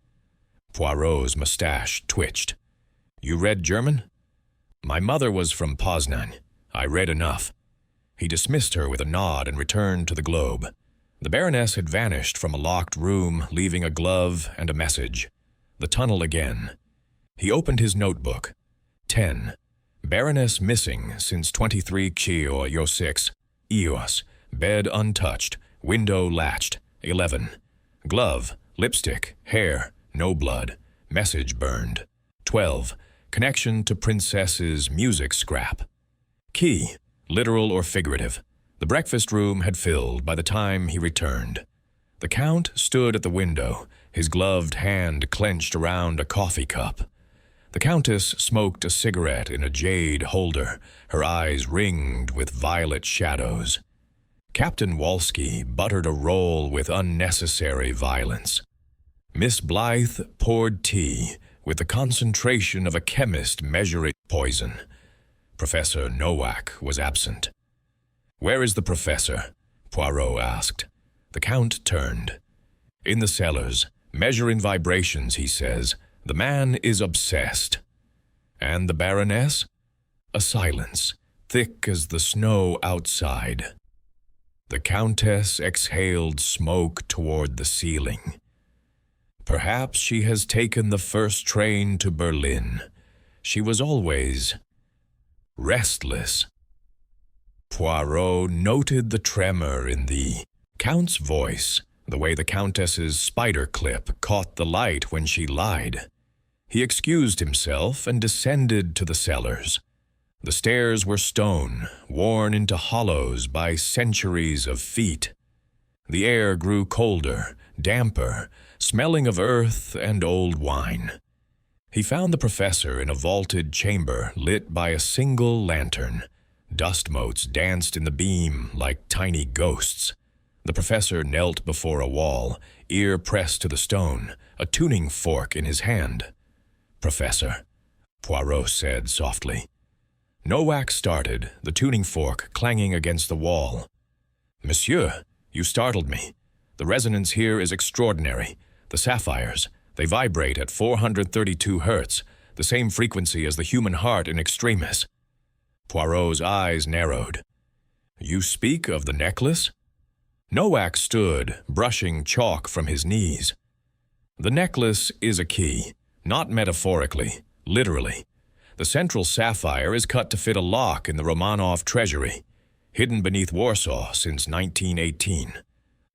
Poirot's mustache twitched. "You read German?" "My mother was from Poznan. I read enough." He dismissed her with a nod and returned to the globe. The Baroness had vanished from a locked room, leaving a glove and a message. The tunnel again. He opened his notebook. 10. Baroness missing since 23 Kio 6. Eos. Bed untouched. Window latched. 11. Glove, lipstick, hair, no blood. Message burned. 12. Connection to princess's music scrap. Key, literal or figurative. The breakfast room had filled by the time he returned. The Count stood at the window, his gloved hand clenched around a coffee cup. The Countess smoked a cigarette in a jade holder, her eyes ringed with violet shadows. Captain Wolski buttered a roll with unnecessary violence. Miss Blythe poured tea with the concentration of a chemist measuring poison. Professor Nowak was absent. "Where is the professor?" Poirot asked. The Count turned. "In the cellars, measuring vibrations, he says. The man is obsessed." "And the Baroness?" A silence, thick as the snow outside. The Countess exhaled smoke toward the ceiling. "Perhaps she has taken the first train to Berlin. She was always restless." Poirot noted the tremor in the Count's voice, the way the Countess's spider clip caught the light when she lied. He excused himself and descended to the cellars. The stairs were stone, worn into hollows by centuries of feet. The air grew colder, damper, smelling of earth and old wine. He found the professor in a vaulted chamber lit by a single lantern. Dust motes danced in the beam like tiny ghosts. The professor knelt before a wall, ear pressed to the stone, a tuning fork in his hand. "Professor," Poirot said softly. Nowak started, the tuning fork clanging against the wall. "Monsieur, you startled me. The resonance here is extraordinary. The sapphires, they vibrate at 432 hertz, the same frequency as the human heart in extremis." Poirot's eyes narrowed. "You speak of the necklace?" Nowak stood, brushing chalk from his knees. "The necklace is a key, not metaphorically, literally. The central sapphire is cut to fit a lock in the Romanov treasury. hidden beneath Warsaw since 1918.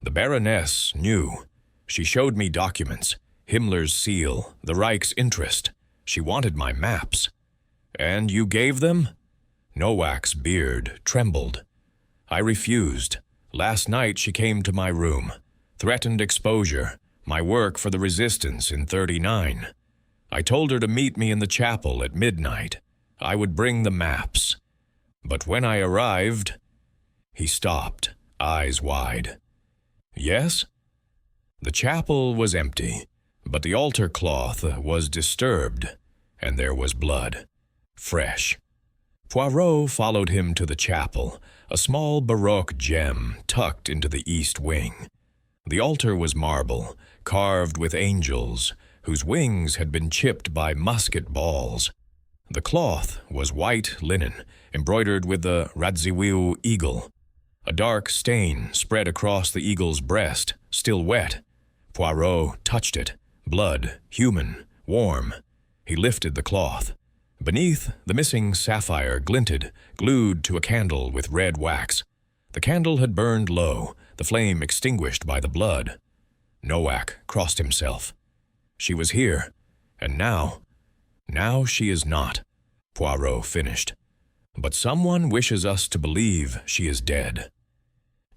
The Baroness knew. She showed me documents, Himmler's seal, the Reich's interest. She wanted my maps. And you gave them? Nowak's beard trembled. I refused. Last night she came to my room, threatened exposure, my work for the resistance in 39. I told her to meet me in the chapel at midnight. I would bring the maps. But when I arrived, he stopped, eyes wide. Yes? The chapel was empty, but the altar cloth was disturbed, and there was blood, fresh. Poirot followed him to the chapel, a small Baroque gem tucked into the east wing. The altar was marble, carved with angels, whose wings had been chipped by musket balls. The cloth was white linen, embroidered with the Radziwiłł eagle. A dark stain spread across the eagle's breast, still wet. Poirot touched it, blood, human, warm. He lifted the cloth. Beneath, the missing sapphire glinted, glued to a candle with red wax. The candle had burned low, the flame extinguished by the blood. Nowak crossed himself. She was here, and now she is not, Poirot finished. But someone wishes us to believe she is dead.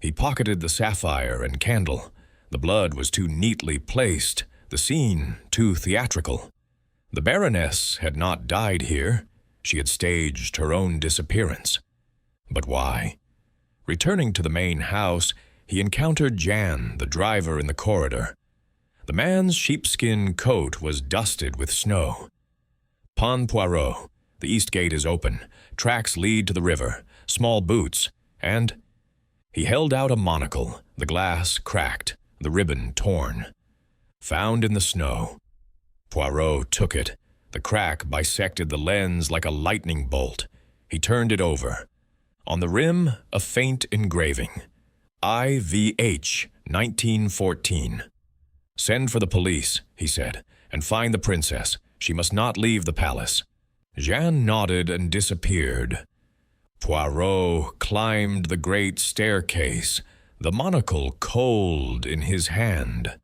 He pocketed the sapphire and candle. The blood was too neatly placed, the scene too theatrical. The Baroness had not died here. She had staged her own disappearance. But why? Returning to the main house, he encountered Jan, the driver, in the corridor. The man's sheepskin coat was dusted with snow. Pon Poirot, the east gate is open. Tracks lead to the river, small boots, and he held out a monocle, the glass cracked, the ribbon torn. Found in the snow. Poirot took it. The crack bisected the lens like a lightning bolt. He turned it over. On the rim, a faint engraving. IVH, 1914. Send for the police, he said, and find the princess. She must not leave the palace. Jeanne nodded and disappeared. Poirot climbed the great staircase, the monocle cold in his hand.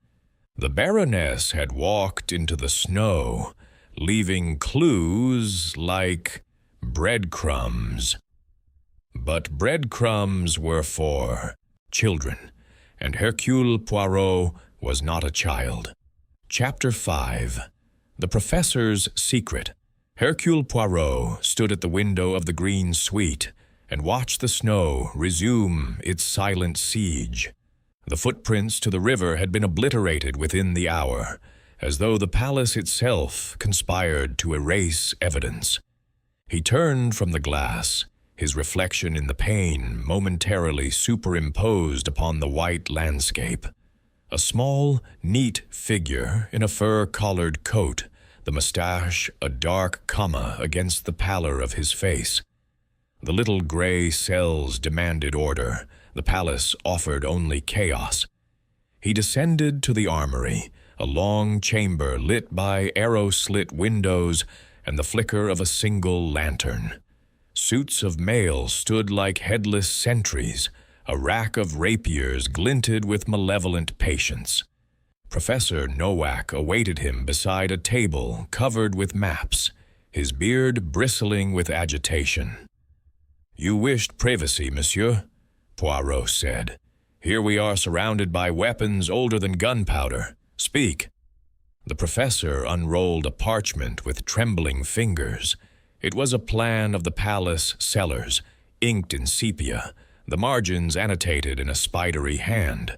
The Baroness had walked into the snow, leaving clues like breadcrumbs. But breadcrumbs were for children, and Hercule Poirot was not a child. Chapter 5. The Professor's Secret. Hercule Poirot stood at the window of the Green Suite and watched the snow resume its silent siege. The footprints to the river had been obliterated within the hour, as though the palace itself conspired to erase evidence. He turned from the glass, his reflection in the pane momentarily superimposed upon the white landscape. A small, neat figure in a fur-collared coat, the mustache a dark comma against the pallor of his face. The little gray cells demanded order. The palace offered only chaos. He descended to the armory, a long chamber lit by arrow-slit windows and the flicker of a single lantern. Suits of mail stood like headless sentries. A rack of rapiers glinted with malevolent patience. Professor Nowak awaited him beside a table covered with maps, his beard bristling with agitation. "You wished privacy, monsieur," Poirot said. "Here we are surrounded by weapons older than gunpowder. Speak." The professor unrolled a parchment with trembling fingers. It was a plan of the palace cellars, inked in sepia, the margins annotated in a spidery hand.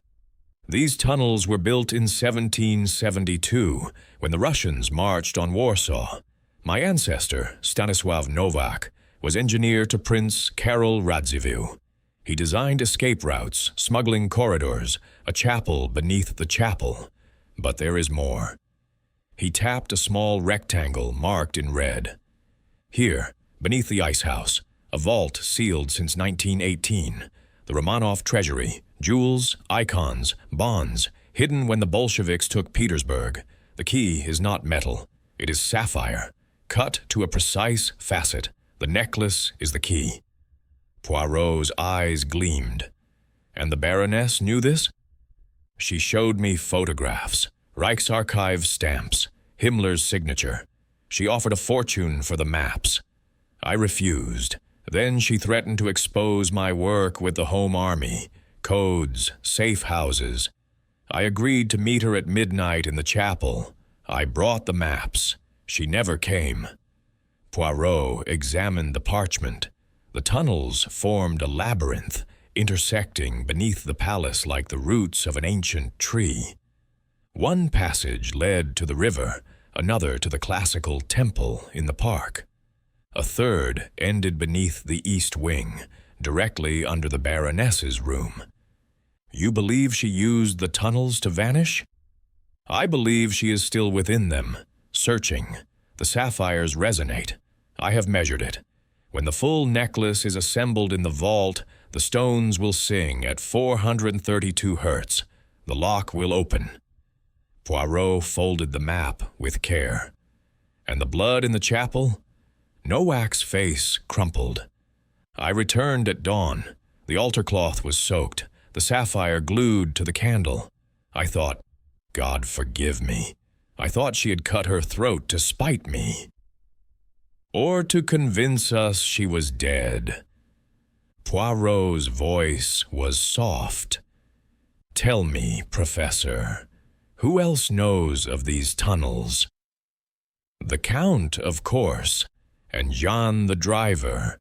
These tunnels were built in 1772, when the Russians marched on Warsaw. My ancestor, Stanisław Nowak, was engineer to Prince Karol Radziwiłł. He designed escape routes, smuggling corridors, a chapel beneath the chapel. But there is more. He tapped a small rectangle marked in red. Here, beneath the ice house, a vault sealed since 1918, the Romanov treasury, jewels, icons, bonds, hidden when the Bolsheviks took Petersburg. The key is not metal. It is sapphire, cut to a precise facet. The necklace is the key. Poirot's eyes gleamed. And the Baroness knew this? She showed me photographs, Reichsarchive stamps, Himmler's signature. She offered a fortune for the maps. I refused. Then she threatened to expose my work with the Home Army, codes, safe houses. I agreed to meet her at midnight in the chapel. I brought the maps. She never came. Poirot examined the parchment. The tunnels formed a labyrinth, intersecting beneath the palace like the roots of an ancient tree. One passage led to the river, another to the classical temple in the park. A third ended beneath the east wing, directly under the Baroness's room. You believe she used the tunnels to vanish? I believe she is still within them, searching. The sapphires resonate. I have measured it. When the full necklace is assembled in the vault, the stones will sing at 432 hertz. The lock will open. Poirot folded the map with care. And the blood in the chapel? Nowak's face crumpled. I returned at dawn. The altar cloth was soaked, the sapphire glued to the candle. I thought, God forgive me. I thought she had cut her throat to spite me. Or to convince us she was dead. Poirot's voice was soft. Tell me, Professor, who else knows of these tunnels? The Count, of course, and Jean the driver.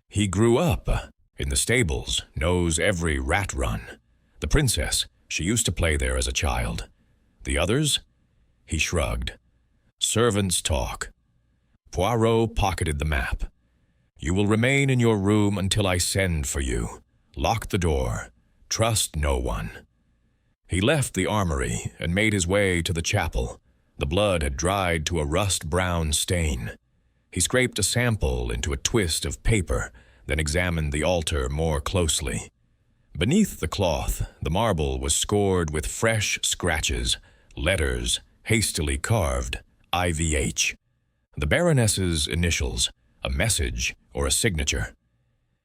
He grew up in the stables, knows every rat run. The princess, she used to play there as a child. The others? He shrugged. Servants talk. Poirot pocketed the map. You will remain in your room until I send for you. Lock the door. Trust no one. He left the armory and made his way to the chapel. The blood had dried to a rust-brown stain. He scraped a sample into a twist of paper, then examined the altar more closely. Beneath the cloth, the marble was scored with fresh scratches, letters hastily carved, IVH. The Baroness's initials, a message or a signature.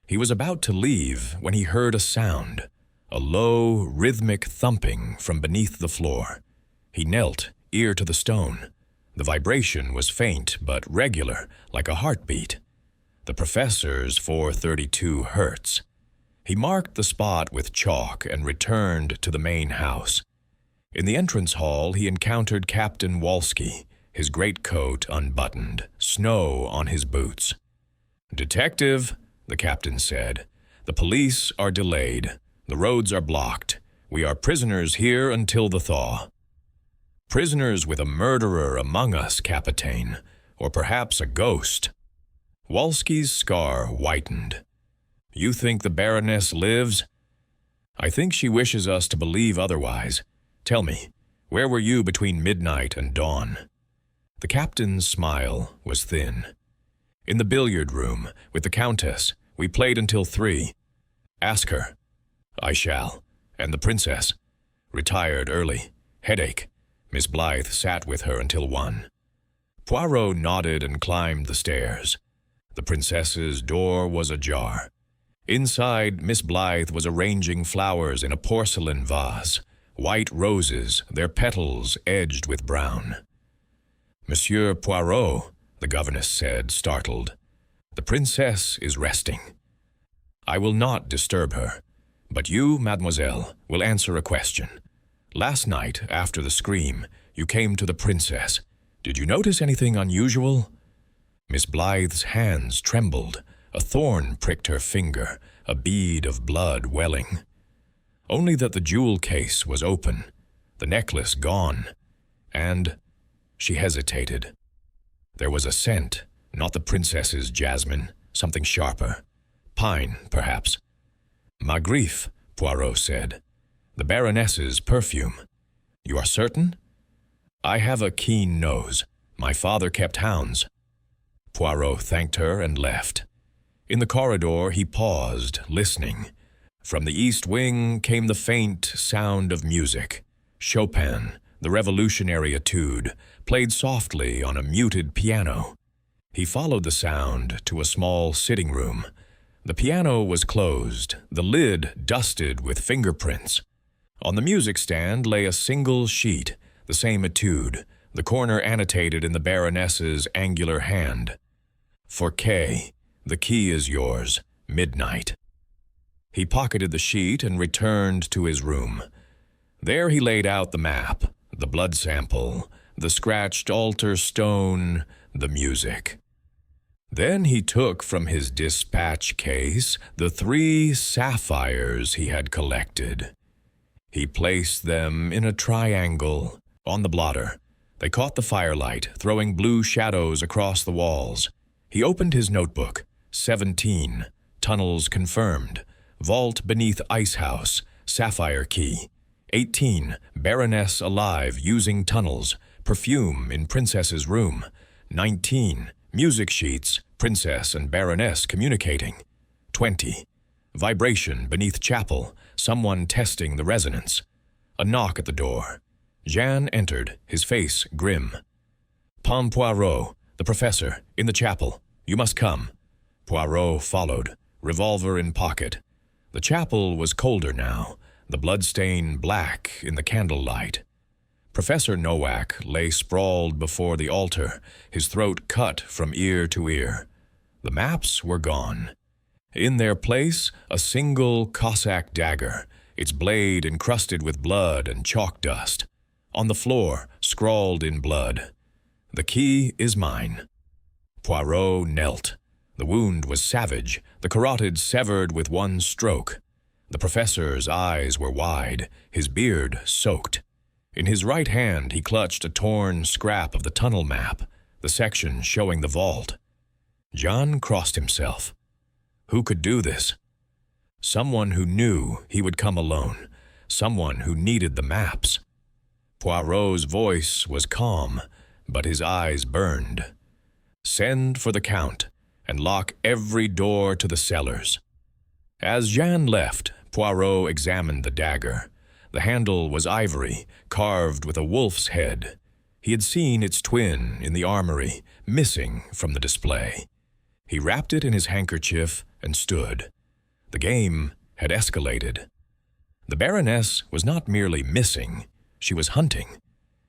He was about to leave when he heard a sound, a low, rhythmic thumping from beneath the floor. He knelt, ear to the stone. The vibration was faint but regular, like a heartbeat. The professor's 432 hertz. He marked the spot with chalk and returned to the main house. In the entrance hall, he encountered Captain Wolski, his greatcoat unbuttoned, snow on his boots. Detective, the captain said, the police are delayed. The roads are blocked. We are prisoners here until the thaw. Prisoners with a murderer among us, Capitaine, or perhaps a ghost. Wolski's scar whitened. You think the Baroness lives? I think she wishes us to believe otherwise. Tell me, where were you between midnight and dawn? The captain's smile was thin. In the billiard room, with the Countess. We played until 3. Ask her. I shall. And the princess? Retired early. Headache. Miss Blythe sat with her until 1. Poirot nodded and climbed the stairs. The princess's door was ajar. Inside, Miss Blythe was arranging flowers in a porcelain vase, white roses, their petals edged with brown. Monsieur Poirot, the governess said, startled. The princess is resting. I will not disturb her, but you, mademoiselle, will answer a question. Last night, after the scream, you came to the princess. Did you notice anything unusual? Miss Blythe's hands trembled. A thorn pricked her finger, a bead of blood welling. Only that the jewel case was open, the necklace gone, and she hesitated. There was a scent, not the princess's jasmine, something sharper. Pine, perhaps. Ma Griffe, Poirot said. The Baroness's perfume. You are certain? I have a keen nose. My father kept hounds. Poirot thanked her and left. In the corridor, he paused, listening. From the east wing came the faint sound of music. Chopin, the revolutionary etude, played softly on a muted piano. He followed the sound to a small sitting room. The piano was closed, the lid dusted with fingerprints. On the music stand lay a single sheet, the same etude, the corner annotated in the Baroness's angular hand. For K, the key is yours, midnight. He pocketed the sheet and returned to his room. There he laid out the map, the blood sample, the scratched altar stone, the music. Then he took from his dispatch case the 3 sapphires he had collected. He placed them in a triangle on the blotter. They caught the firelight, throwing blue shadows across the walls. He opened his notebook. 17. Tunnels confirmed. Vault beneath ice house. Sapphire key. 18. Baroness alive using tunnels. Perfume in princess's room. 19. Music sheets. Princess and Baroness communicating. 20. Vibration beneath chapel. Someone testing the resonance. A knock at the door. Jean entered, his face grim. Poirot, the professor, in the chapel. You must come. Poirot followed, revolver in pocket. The chapel was colder now, the bloodstain black in the candlelight. Professor Nowak lay sprawled before the altar, his throat cut from ear to ear. The maps were gone. In their place, a single Cossack dagger, its blade encrusted with blood and chalk dust. On the floor, scrawled in blood, "The key is mine." Poirot knelt. The wound was savage, the carotid severed with one stroke. The professor's eyes were wide, his beard soaked. In his right hand he clutched a torn scrap of the tunnel map, the section showing the vault. Jean crossed himself. Who could do this? Someone who knew he would come alone, someone who needed the maps. Poirot's voice was calm, but his eyes burned. Send for the Count, and lock every door to the cellars. As Jean left, Poirot examined the dagger. The handle was ivory, carved with a wolf's head. He had seen its twin in the armory, missing from the display. He wrapped it in his handkerchief and stood. The game had escalated. The Baroness was not merely missing, she was hunting,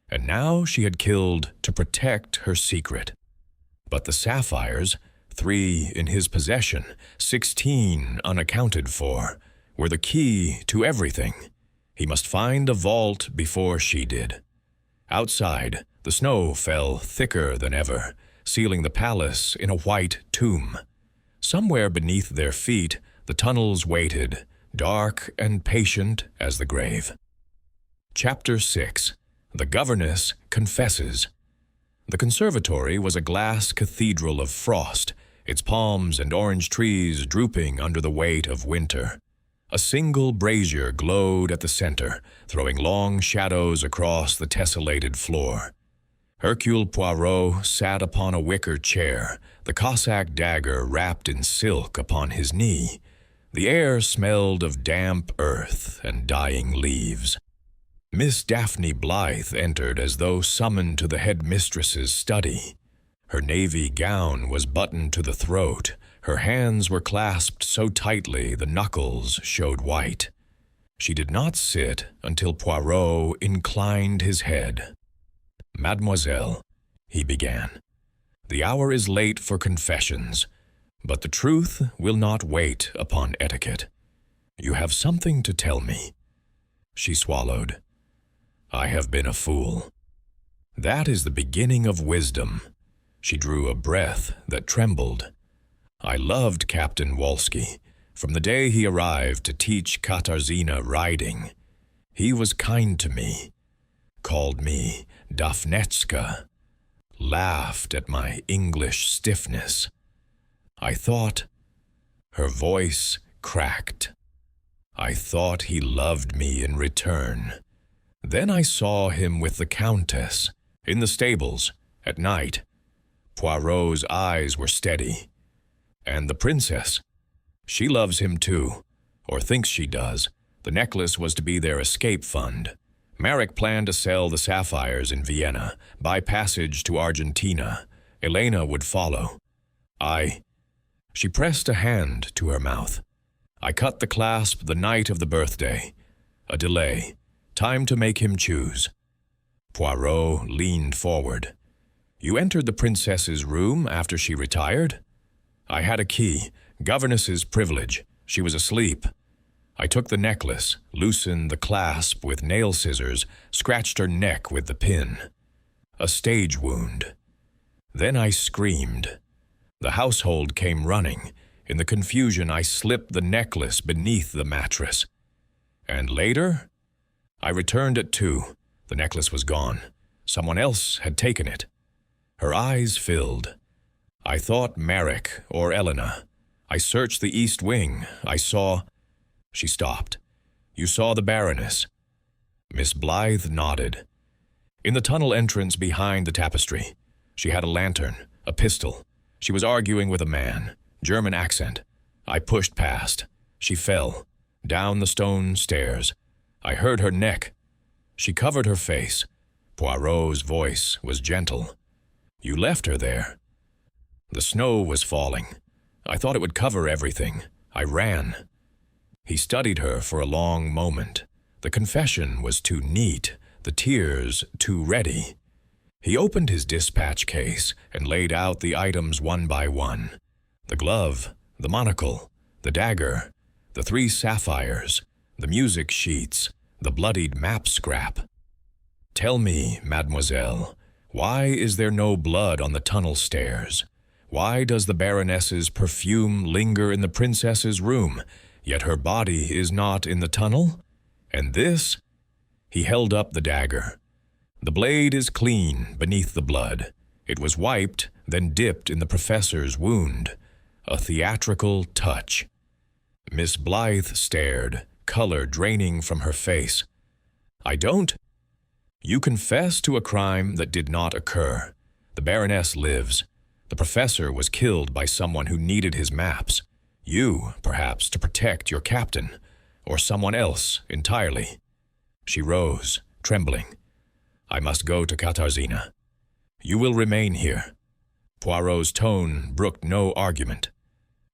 and now she had killed to protect her secret. But the sapphires, 3 in his possession, 16 unaccounted for, were the key to everything. He must find a vault before she did. Outside, the snow fell thicker than ever, sealing the palace in a white tomb. Somewhere beneath their feet, the tunnels waited, dark and patient as the grave. Chapter 6. The Governess Confesses. The conservatory was a glass cathedral of frost, its palms and orange trees drooping under the weight of winter. A single brazier glowed at the center, throwing long shadows across the tessellated floor. Hercule Poirot sat upon a wicker chair, the Cossack dagger wrapped in silk upon his knee. The air smelled of damp earth and dying leaves. Miss Daphne Blythe entered as though summoned to the headmistress's study. Her navy gown was buttoned to the throat. Her hands were clasped so tightly the knuckles showed white. She did not sit until Poirot inclined his head. "Mademoiselle," he began, "the hour is late for confessions, but the truth will not wait upon etiquette. You have something to tell me." She swallowed. "I have been a fool." "That is the beginning of wisdom." She drew a breath that trembled. "I loved Captain Wolski from the day he arrived to teach Katarzyna riding. He was kind to me, called me Dafnetska, laughed at my English stiffness. I thought," her voice cracked, "I thought he loved me in return. Then I saw him with the Countess, in the stables, at night." Poirot's eyes were steady. "And the princess? She loves him too, or thinks she does. The necklace was to be their escape fund. Marek planned to sell the sapphires in Vienna, buy passage to Argentina. Elena would follow. She pressed a hand to her mouth. I cut the clasp the night of the birthday. A delay. Time to make him choose. Poirot leaned forward. You entered the princess's room after she retired? I had a key, governess's privilege. She was asleep. I took the necklace, loosened the clasp with nail scissors, scratched her neck with the pin. A stage wound. Then I screamed. The household came running. In the confusion, I slipped the necklace beneath the mattress. And later, I returned at 2. The necklace was gone. Someone else had taken it. Her eyes filled. I thought Merrick or Elena. I searched the east wing. I saw... She stopped. You saw the Baroness. Miss Blythe nodded. In the tunnel entrance behind the tapestry. She had a lantern, a pistol. She was arguing with a man. German accent. I pushed past. She fell. Down the stone stairs. I heard her neck. She covered her face. Poirot's voice was gentle. You left her there. The snow was falling. I thought it would cover everything. I ran. He studied her for a long moment. The confession was too neat, the tears too ready. He opened his dispatch case and laid out the items one by one. The glove, the monocle, the dagger, the 3 sapphires, the music sheets, the bloodied map scrap. Tell me, mademoiselle, why is there no blood on the tunnel stairs? Why does the Baroness's perfume linger in the princess's room, yet her body is not in the tunnel? And this? He held up the dagger. The blade is clean beneath the blood. It was wiped, then dipped in the professor's wound. A theatrical touch. Miss Blythe stared, color draining from her face. I don't. You confess to a crime that did not occur. The Baroness lives. The professor was killed by someone who needed his maps. You, perhaps, to protect your captain, or someone else entirely. She rose, trembling. I must go to Katarzyna. You will remain here. Poirot's tone brooked no argument.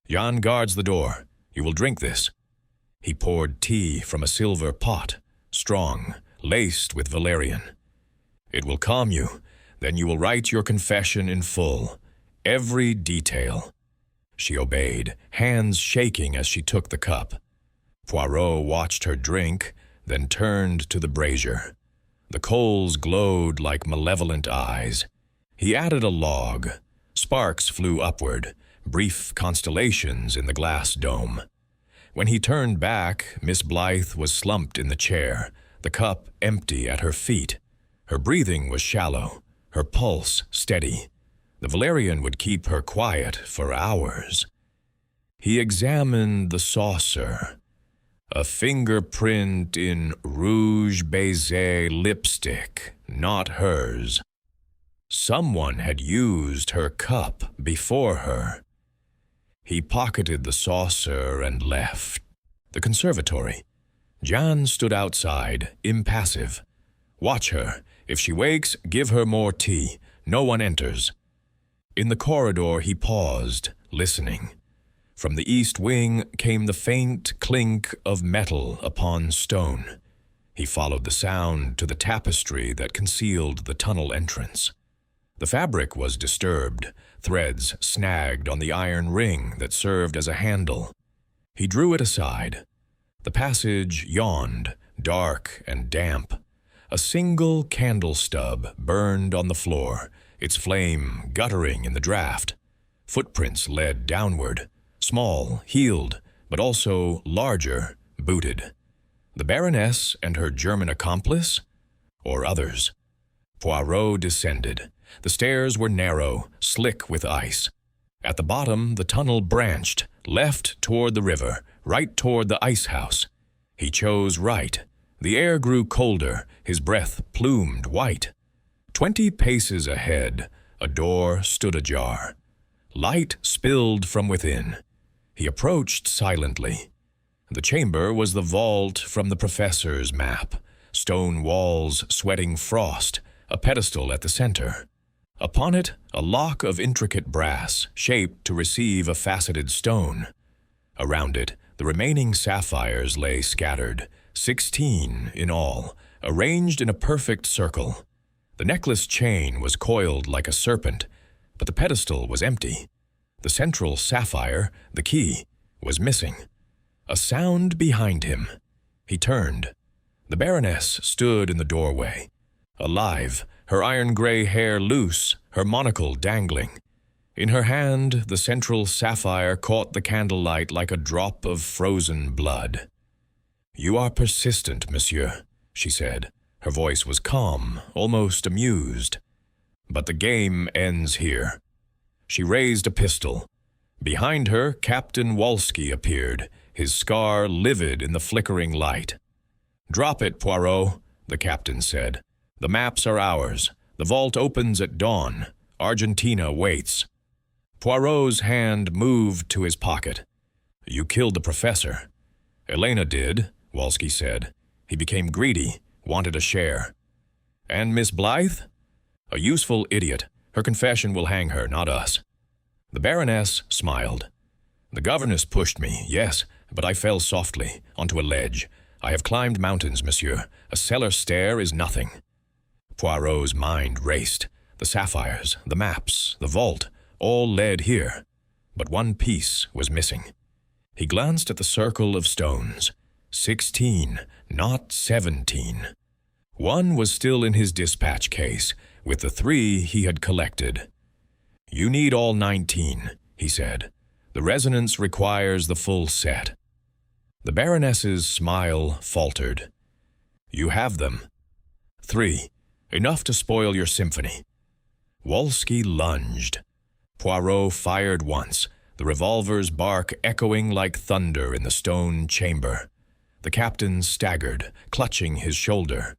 Jan guards the door. You will drink this. He poured tea from a silver pot, strong, laced with valerian. It will calm you. Then you will write your confession in full, every detail. She obeyed, hands shaking as she took the cup. Poirot watched her drink, then turned to the brazier. The coals glowed like malevolent eyes. He added a log. Sparks flew upward, brief constellations in the glass dome. When he turned back, Miss Blythe was slumped in the chair, the cup empty at her feet. Her breathing was shallow, her pulse steady. The valerian would keep her quiet for hours. He examined the saucer. A fingerprint in rouge baiser lipstick, not hers. Someone had used her cup before her. He pocketed the saucer and left. The conservatory. Jan stood outside, impassive. Watch her. If she wakes, give her more tea. No one enters. In the corridor he paused, listening. From the east wing came the faint clink of metal upon stone. He followed the sound to the tapestry that concealed the tunnel entrance. The fabric was disturbed, threads snagged on the iron ring that served as a handle. He drew it aside. The passage yawned, dark and damp. A single candle stub burned on the floor, its flame guttering in the draught. Footprints led downward, small, heeled, but also larger, booted. The Baroness and her German accomplice? Or others? Poirot descended. The stairs were narrow, slick with ice. At the bottom, the tunnel branched, left toward the river, right toward the ice house. He chose right. The air grew colder, his breath plumed white. 20 paces ahead, a door stood ajar. Light spilled from within. He approached silently. The chamber was the vault from the professor's map, stone walls sweating frost, a pedestal at the center. Upon it, a lock of intricate brass, shaped to receive a faceted stone. Around it, the remaining sapphires lay scattered, 16 in all, arranged in a perfect circle. The necklace chain was coiled like a serpent, but the pedestal was empty. The central sapphire, the key, was missing. A sound behind him. He turned. The Baroness stood in the doorway, alive, her iron-gray hair loose, her monocle dangling. In her hand, the central sapphire caught the candlelight like a drop of frozen blood. "You are persistent, monsieur," she said. Her voice was calm, almost amused. "But the game ends here." She raised a pistol. Behind her, Captain Wolski appeared, his scar livid in the flickering light. "Drop it, Poirot," the captain said. "The maps are ours. The vault opens at dawn. Argentina waits." Poirot's hand moved to his pocket. "You killed the professor." "Elena did," Wolski said. He became greedy, wanted a share. "And Miss Blythe?" "A useful idiot. Her confession will hang her, not us." The Baroness smiled. "The governess pushed me, yes, but I fell softly, onto a ledge. I have climbed mountains, monsieur. A cellar stair is nothing." Poirot's mind raced. The sapphires, the maps, the vault, all led here. But one piece was missing. He glanced at the circle of stones. 16, not 17. One was still in his dispatch case, with the 3 he had collected. "You need all 19, he said. "The resonance requires the full set." The Baroness's smile faltered. "You have them." 3. Enough to spoil your symphony." Wolski lunged. Poirot fired once, the revolver's bark echoing like thunder in the stone chamber. The captain staggered, clutching his shoulder.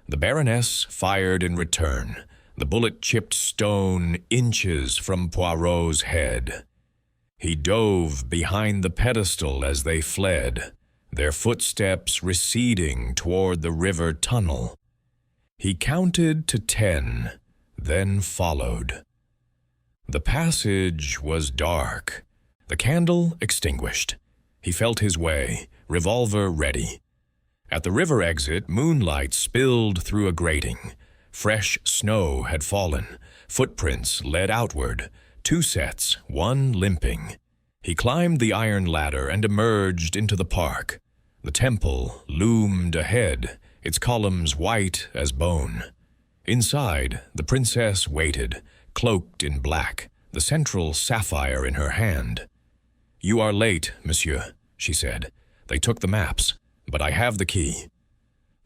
The Baroness fired in return. The bullet chipped stone inches from Poirot's head. He dove behind the pedestal as they fled, their footsteps receding toward the river tunnel. He counted to 10, then followed. The passage was dark, the candle extinguished. He felt his way, revolver ready. At the river exit, moonlight spilled through a grating. Fresh snow had fallen. Footprints led outward, 2 sets, one limping. He climbed the iron ladder and emerged into the park. The temple loomed ahead, its columns white as bone. Inside, the princess waited, cloaked in black, the central sapphire in her hand. "You are late, monsieur," she said. "They took the maps, but I have the key."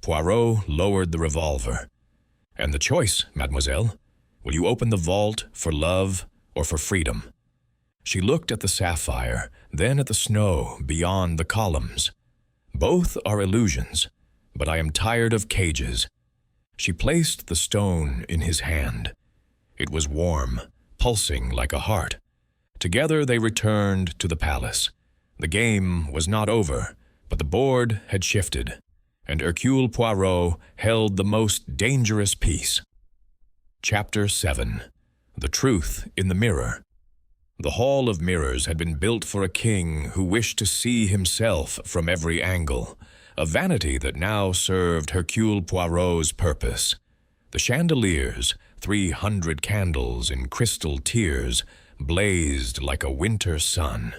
Poirot lowered the revolver. "And the choice, mademoiselle. Will you open the vault for love or for freedom?" She looked at the sapphire, then at the snow beyond the columns. "Both are illusions, but I am tired of cages." She placed the stone in his hand. It was warm, pulsing like a heart. Together they returned to the palace. The game was not over, but the board had shifted, and Hercule Poirot held the most dangerous piece. Chapter 7. The Truth in the Mirror. The Hall of Mirrors had been built for a king who wished to see himself from every angle, a vanity that now served Hercule Poirot's purpose. The chandeliers, 300 candles in crystal tiers, blazed like a winter sun.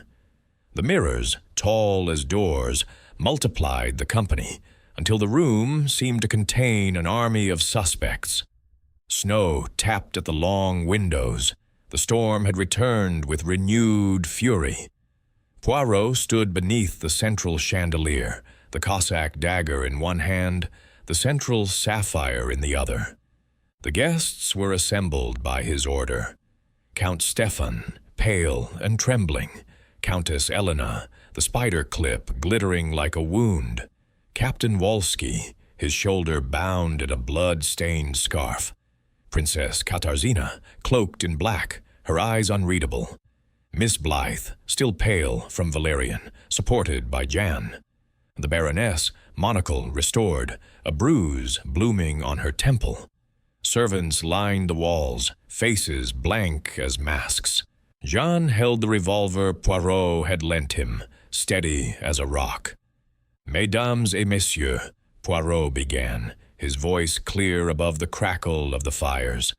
The mirrors, tall as doors, multiplied the company, until the room seemed to contain an army of suspects. Snow tapped at the long windows. The storm had returned with renewed fury. Poirot stood beneath the central chandelier, the Cossack dagger in one hand, the central sapphire in the other. The guests were assembled by his order. Count Stefan, pale and trembling, Countess Elena, the spider clip glittering like a wound, Captain Wolski, his shoulder bound in a blood-stained scarf, Princess Katarzyna, cloaked in black, her eyes unreadable, Miss Blythe, still pale from valerian, supported by Jan, the Baroness, monocle restored, a bruise blooming on her temple, Servants lined the walls, faces blank as masks. Jean held the revolver Poirot had lent him, steady as a rock. "Mesdames et messieurs," Poirot began, his voice clear above the crackle of the fires.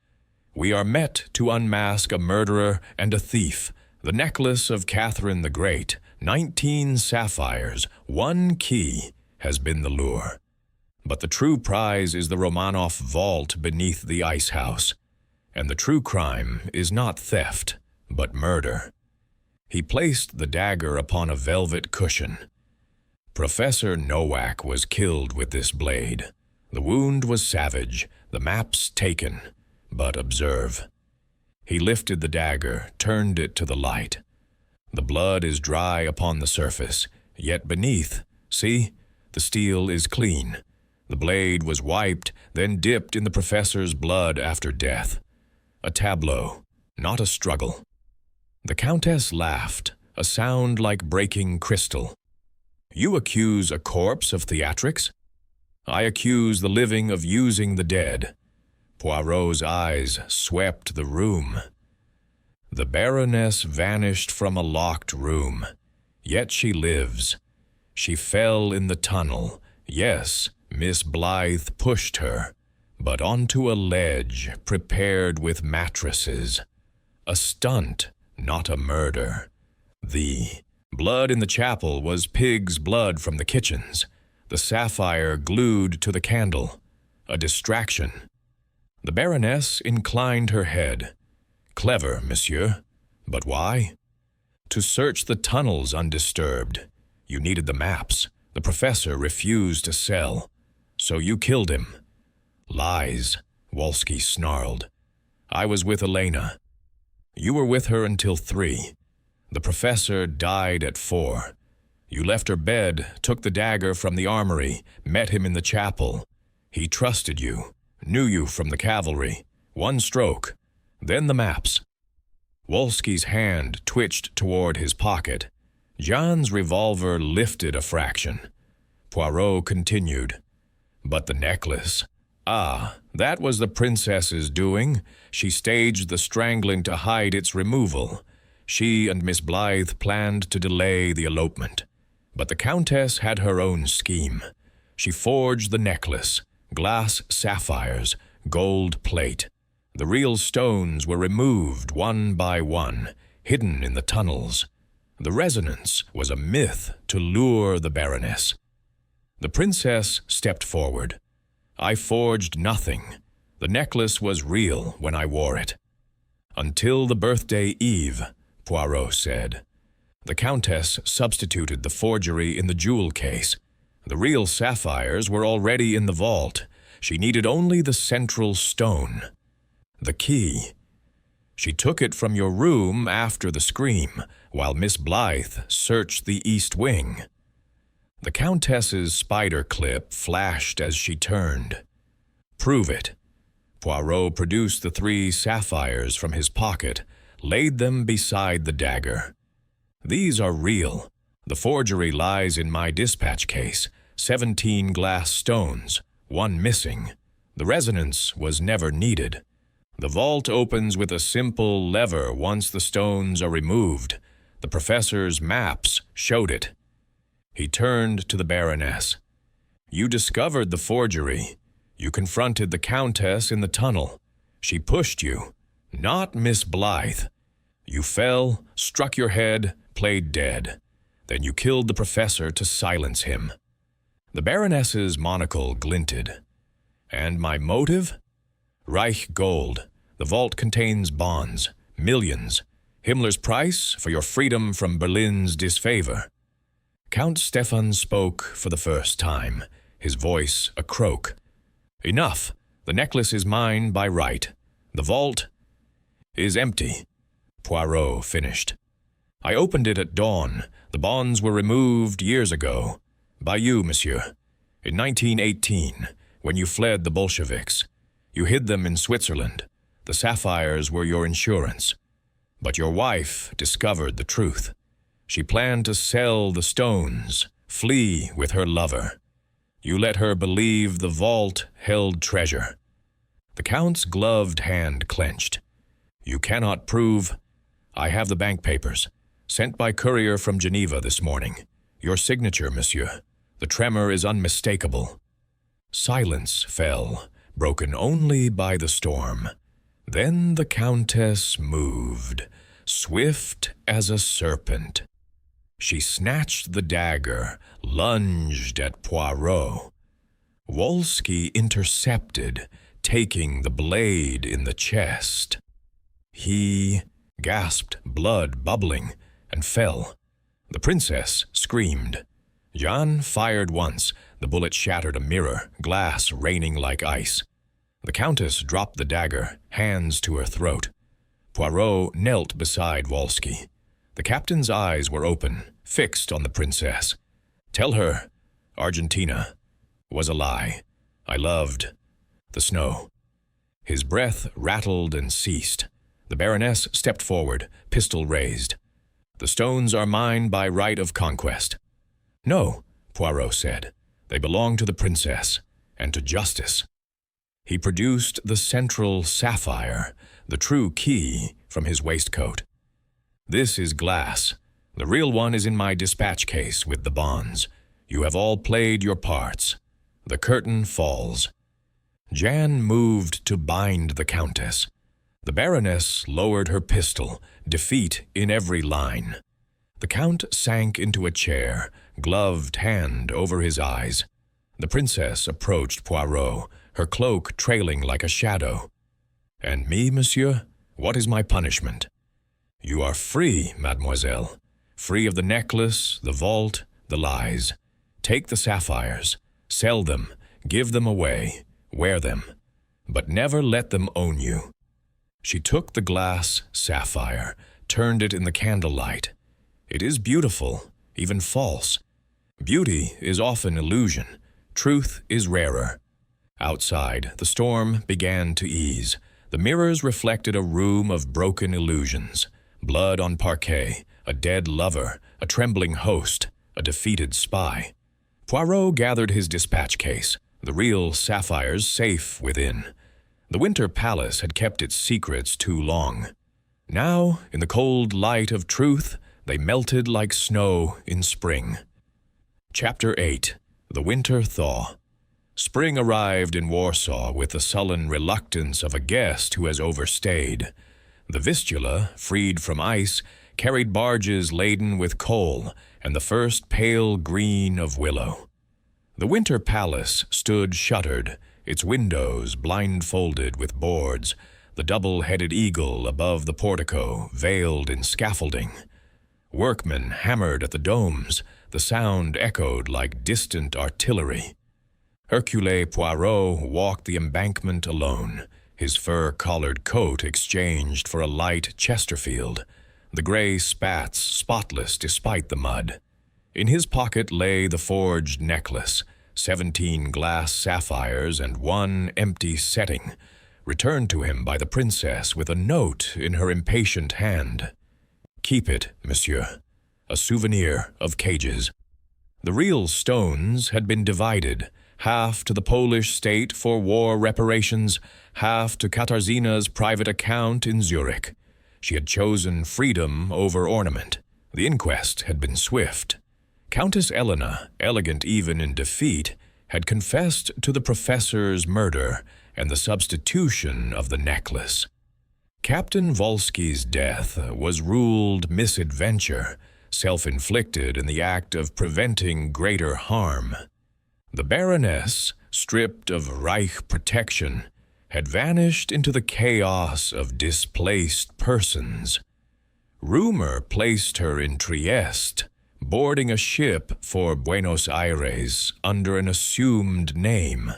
"We are met to unmask a murderer and a thief. The necklace of Catherine the Great, 19 sapphires, 1 key, has been the lure. But the true prize is the Romanoff vault beneath the ice house. And the true crime is not theft, but murder." He placed the dagger upon a velvet cushion. "Professor Nowak was killed with this blade. The wound was savage, the maps taken, but observe." He lifted the dagger, turned it to the light. "The blood is dry upon the surface, yet beneath, see, the steel is clean. The blade was wiped, then dipped in the professor's blood after death. A tableau, not a struggle." The Countess laughed, a sound like breaking crystal. "You accuse a corpse of theatrics? I accuse the living of using the dead." Poirot's eyes swept the room. "The Baroness vanished from a locked room, yet she lives. She fell in the tunnel. Yes, Miss Blythe pushed her, but onto a ledge prepared with mattresses. A stunt, not a murder. The blood in the chapel was pig's blood from the kitchens, the sapphire glued to the candle. A distraction." The Baroness inclined her head. "Clever, monsieur. But why?" "To search the tunnels undisturbed. You needed the maps. The professor refused to sell. So you killed him." "Lies," Wolski snarled. "I was with Elena. You were with her until 3. The professor died at 4. You left her bed, took the dagger from the armory, met him in the chapel. He trusted you, knew you from the cavalry. 1 stroke. Then the maps." Wolski's hand twitched toward his pocket. Jean's revolver lifted a fraction. Poirot continued. "But the necklace. Ah, that was the princess's doing. She staged the strangling to hide its removal. She and Miss Blythe planned to delay the elopement. But the Countess had her own scheme. She forged the necklace, glass sapphires, gold plate. The real stones were removed one by one, hidden in the tunnels. The resonance was a myth to lure the Baroness." The princess stepped forward. "I forged nothing. The necklace was real when I wore it." "Until the birthday eve," Poirot said. The Countess substituted the forgery in the jewel case. The real sapphires were already in the vault. She needed only the central stone. The key. She took it from your room after the scream, while Miss Blythe searched the east wing. The Countess's spider clip flashed as she turned. "Prove it." Poirot produced the 3 sapphires from his pocket, laid them beside the dagger. "These are real. The forgery lies in my dispatch case. 17 glass stones, 1 missing. The resonance was never needed. The vault opens with a simple lever once the stones are removed. The professor's maps showed it." He turned to the Baroness. "You discovered the forgery. You confronted the Countess in the tunnel. She pushed you, not Miss Blythe. You fell, struck your head, played dead. Then you killed the professor to silence him." The Baroness's monocle glinted. "And my motive? Reich gold. The vault contains bonds, millions. Himmler's price for your freedom from Berlin's disfavor." Count Stefan spoke for the first time, his voice a croak. "Enough. The necklace is mine by right. The vault is empty," Poirot finished. "I opened it at dawn. The bonds were removed years ago. By you, monsieur. In 1918, when you fled the Bolsheviks. You hid them in Switzerland. The sapphires were your insurance. But your wife discovered the truth. She planned to sell the stones, flee with her lover. You let her believe the vault held treasure. The Count's gloved hand clenched. "You cannot prove—" "I have the bank papers, sent by courier from Geneva this morning. Your signature, monsieur. The tremor is unmistakable." Silence fell, broken only by the storm. Then the Countess moved, swift as a serpent. She snatched the dagger, lunged at Poirot. Wolski intercepted, taking the blade in the chest. He gasped, blood bubbling, and fell. The princess screamed. Jeanne fired once. The bullet shattered a mirror, glass raining like ice. The Countess dropped the dagger, hands to her throat. Poirot knelt beside Wolski. The captain's eyes were open, fixed on the princess. "Tell her Argentina was a lie. I loved the snow." His breath rattled and ceased. The Baroness stepped forward, pistol raised. "The stones are mine by right of conquest." "No," Poirot said. "They belong to the princess and to justice." He produced the central sapphire, the true key, from his waistcoat. "This is glass. The real one is in my dispatch case with the bonds. You have all played your parts. The curtain falls." Jeanne moved to bind the Countess. The Baroness lowered her pistol, defeat in every line. The Count sank into a chair, gloved hand over his eyes. The princess approached Poirot, her cloak trailing like a shadow. "And me, monsieur? What is my punishment?" "You are free, mademoiselle. Free of the necklace, the vault, the lies. Take the sapphires, sell them, give them away, wear them, but never let them own you." She took the glass sapphire, turned it in the candlelight. "It is beautiful, even false. Beauty is often illusion. Truth is rarer." Outside, the storm began to ease. The mirrors reflected a room of broken illusions. Blood on parquet, a dead lover, a trembling host, a defeated spy. Poirot gathered his dispatch case, the real sapphires safe within. The Winter Palace had kept its secrets too long. Now, in the cold light of truth, they melted like snow in spring. Chapter 8. The Winter Thaw. Spring arrived in Warsaw with the sullen reluctance of a guest who has overstayed. The Vistula, freed from ice, carried barges laden with coal and the first pale green of willow. The Winter Palace stood shuttered, its windows blindfolded with boards, the double-headed eagle above the portico veiled in scaffolding. Workmen hammered at the domes, the sound echoed like distant artillery. Hercule Poirot walked the embankment alone, his fur-collared coat exchanged for a light Chesterfield, the gray spats spotless despite the mud. In his pocket lay the forged necklace, 17 glass sapphires and 1 empty setting, returned to him by the princess with a note in her impatient hand. "Keep it, monsieur, a souvenir of cages." The real stones had been divided, half to the Polish state for war reparations, half to Katarzina's private account in Zurich. She had chosen freedom over ornament. The inquest had been swift. Countess Elena, elegant even in defeat, had confessed to the professor's murder and the substitution of the necklace. Captain Wolski's death was ruled misadventure, self-inflicted in the act of preventing greater harm. The Baroness, stripped of Reich protection, had vanished into the chaos of displaced persons. Rumor placed her in Trieste, boarding a ship for Buenos Aires under an assumed name.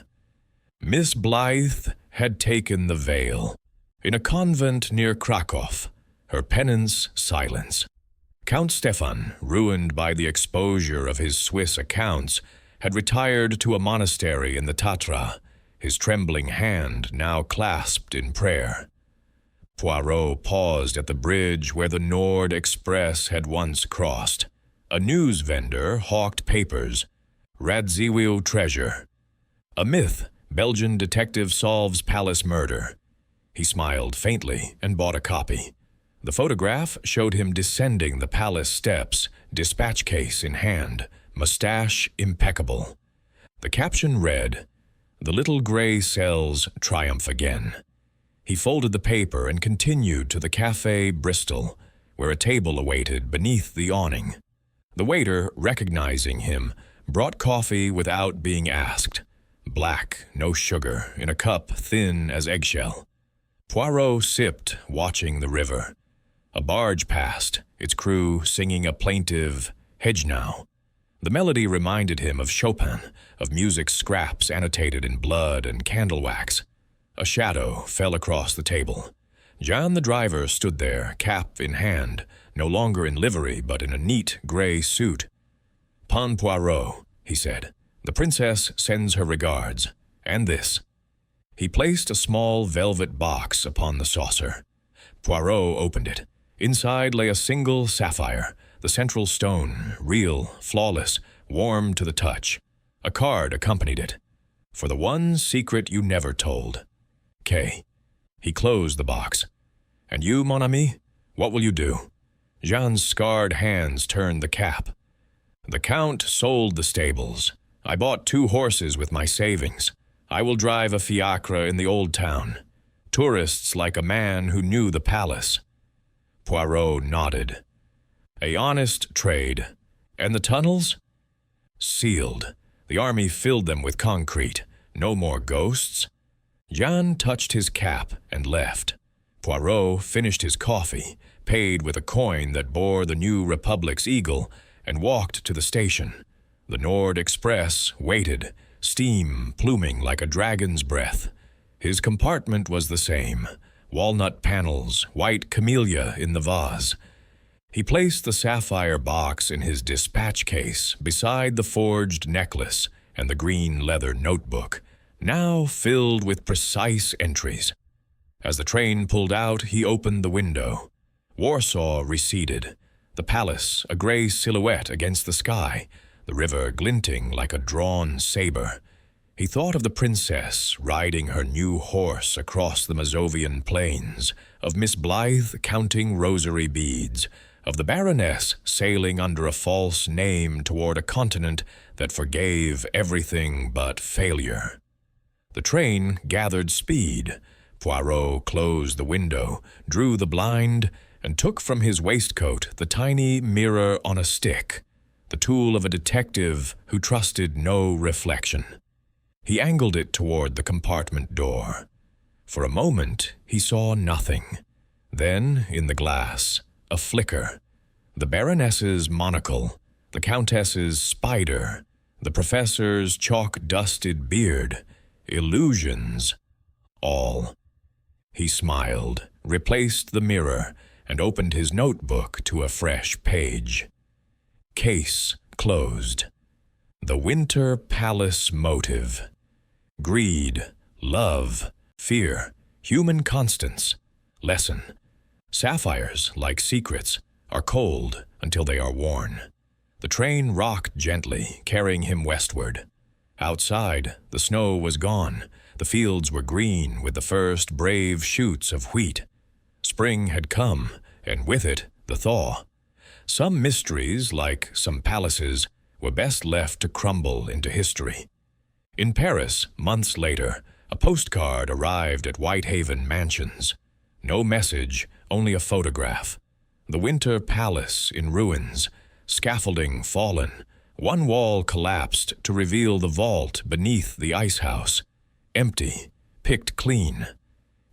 Miss Blythe had taken the veil. In a convent near Krakow, her penance silence. Count Stefan, ruined by the exposure of his Swiss accounts, had retired to a monastery in the Tatra, his trembling hand now clasped in prayer. Poirot paused at the bridge where the Nord Express had once crossed. A news vendor hawked papers. Radziwiłł treasure. A myth Belgian detective solves palace murder. He smiled faintly and bought a copy. The photograph showed him descending the palace steps, dispatch case in hand, mustache impeccable. The caption read, "The little gray cells triumph again." He folded the paper and continued to the Café Bristol, where a table awaited beneath the awning. The waiter, recognizing him, brought coffee without being asked. Black, no sugar, in a cup thin as eggshell. Poirot sipped, watching the river. A barge passed, its crew singing a plaintive "Hedge now." The melody reminded him of Chopin, of music scraps annotated in blood and candle wax. A shadow fell across the table. Jean the driver stood there, cap in hand, no longer in livery but in a neat gray suit. "Pan Poirot," he said, "the princess sends her regards, and this." He placed a small velvet box upon the saucer. Poirot opened it. Inside lay a single sapphire, the central stone, real, flawless, warm to the touch. A card accompanied it. "For the one secret you never told. K." He closed the box. "And you, mon ami, what will you do?" Jean's scarred hands turned the cap. "The Count sold the stables. I bought 2 horses with my savings. I will drive a fiacre in the old town. Tourists like a man who knew the palace." Poirot nodded. "A honest trade. And the tunnels?" "Sealed. The army filled them with concrete. No more ghosts." Jean touched his cap and left. Poirot finished his coffee, paid with a coin that bore the New Republic's eagle, and walked to the station. The Nord Express waited, steam pluming like a dragon's breath. His compartment was the same, walnut panels, white camellia in the vase. He placed the sapphire box in his dispatch case beside the forged necklace and the green leather notebook, now filled with precise entries. As the train pulled out, he opened the window. Warsaw receded, the palace a gray silhouette against the sky, the river glinting like a drawn saber. He thought of the princess riding her new horse across the Mazovian plains, of Miss Blythe counting rosary beads, of the Baroness sailing under a false name toward a continent that forgave everything but failure. The train gathered speed. Poirot closed the window, drew the blind, and took from his waistcoat the tiny mirror on a stick, the tool of a detective who trusted no reflection. He angled it toward the compartment door. For a moment, he saw nothing. Then, in the glass, a flicker. The Baroness's monocle, the Countess's spider, the Professor's chalk-dusted beard. Illusions. All. He smiled, replaced the mirror, and opened his notebook to a fresh page. Case closed. The Winter Palace motive. Greed, love, fear, human constants. Lesson. Sapphires, like secrets, are cold until they are worn. The train rocked gently, carrying him westward. Outside, the snow was gone. The fields were green with the first brave shoots of wheat. Spring had come, and with it, the thaw. Some mysteries, like some palaces, were best left to crumble into history. In Paris, months later, a postcard arrived at Whitehaven Mansions. No message, only a photograph. The Winter Palace in ruins, scaffolding fallen. One wall collapsed to reveal the vault beneath the ice house. Empty, picked clean.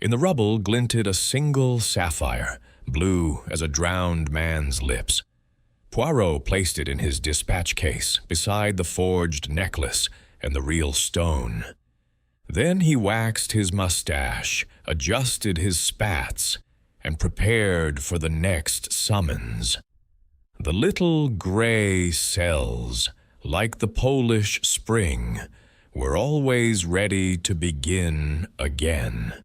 In the rubble glinted a single sapphire, blue as a drowned man's lips. Poirot placed it in his dispatch case beside the forged necklace and the real stone. Then he waxed his mustache, adjusted his spats, and prepared for the next summons. The little gray cells, like the Polish spring, were always ready to begin again.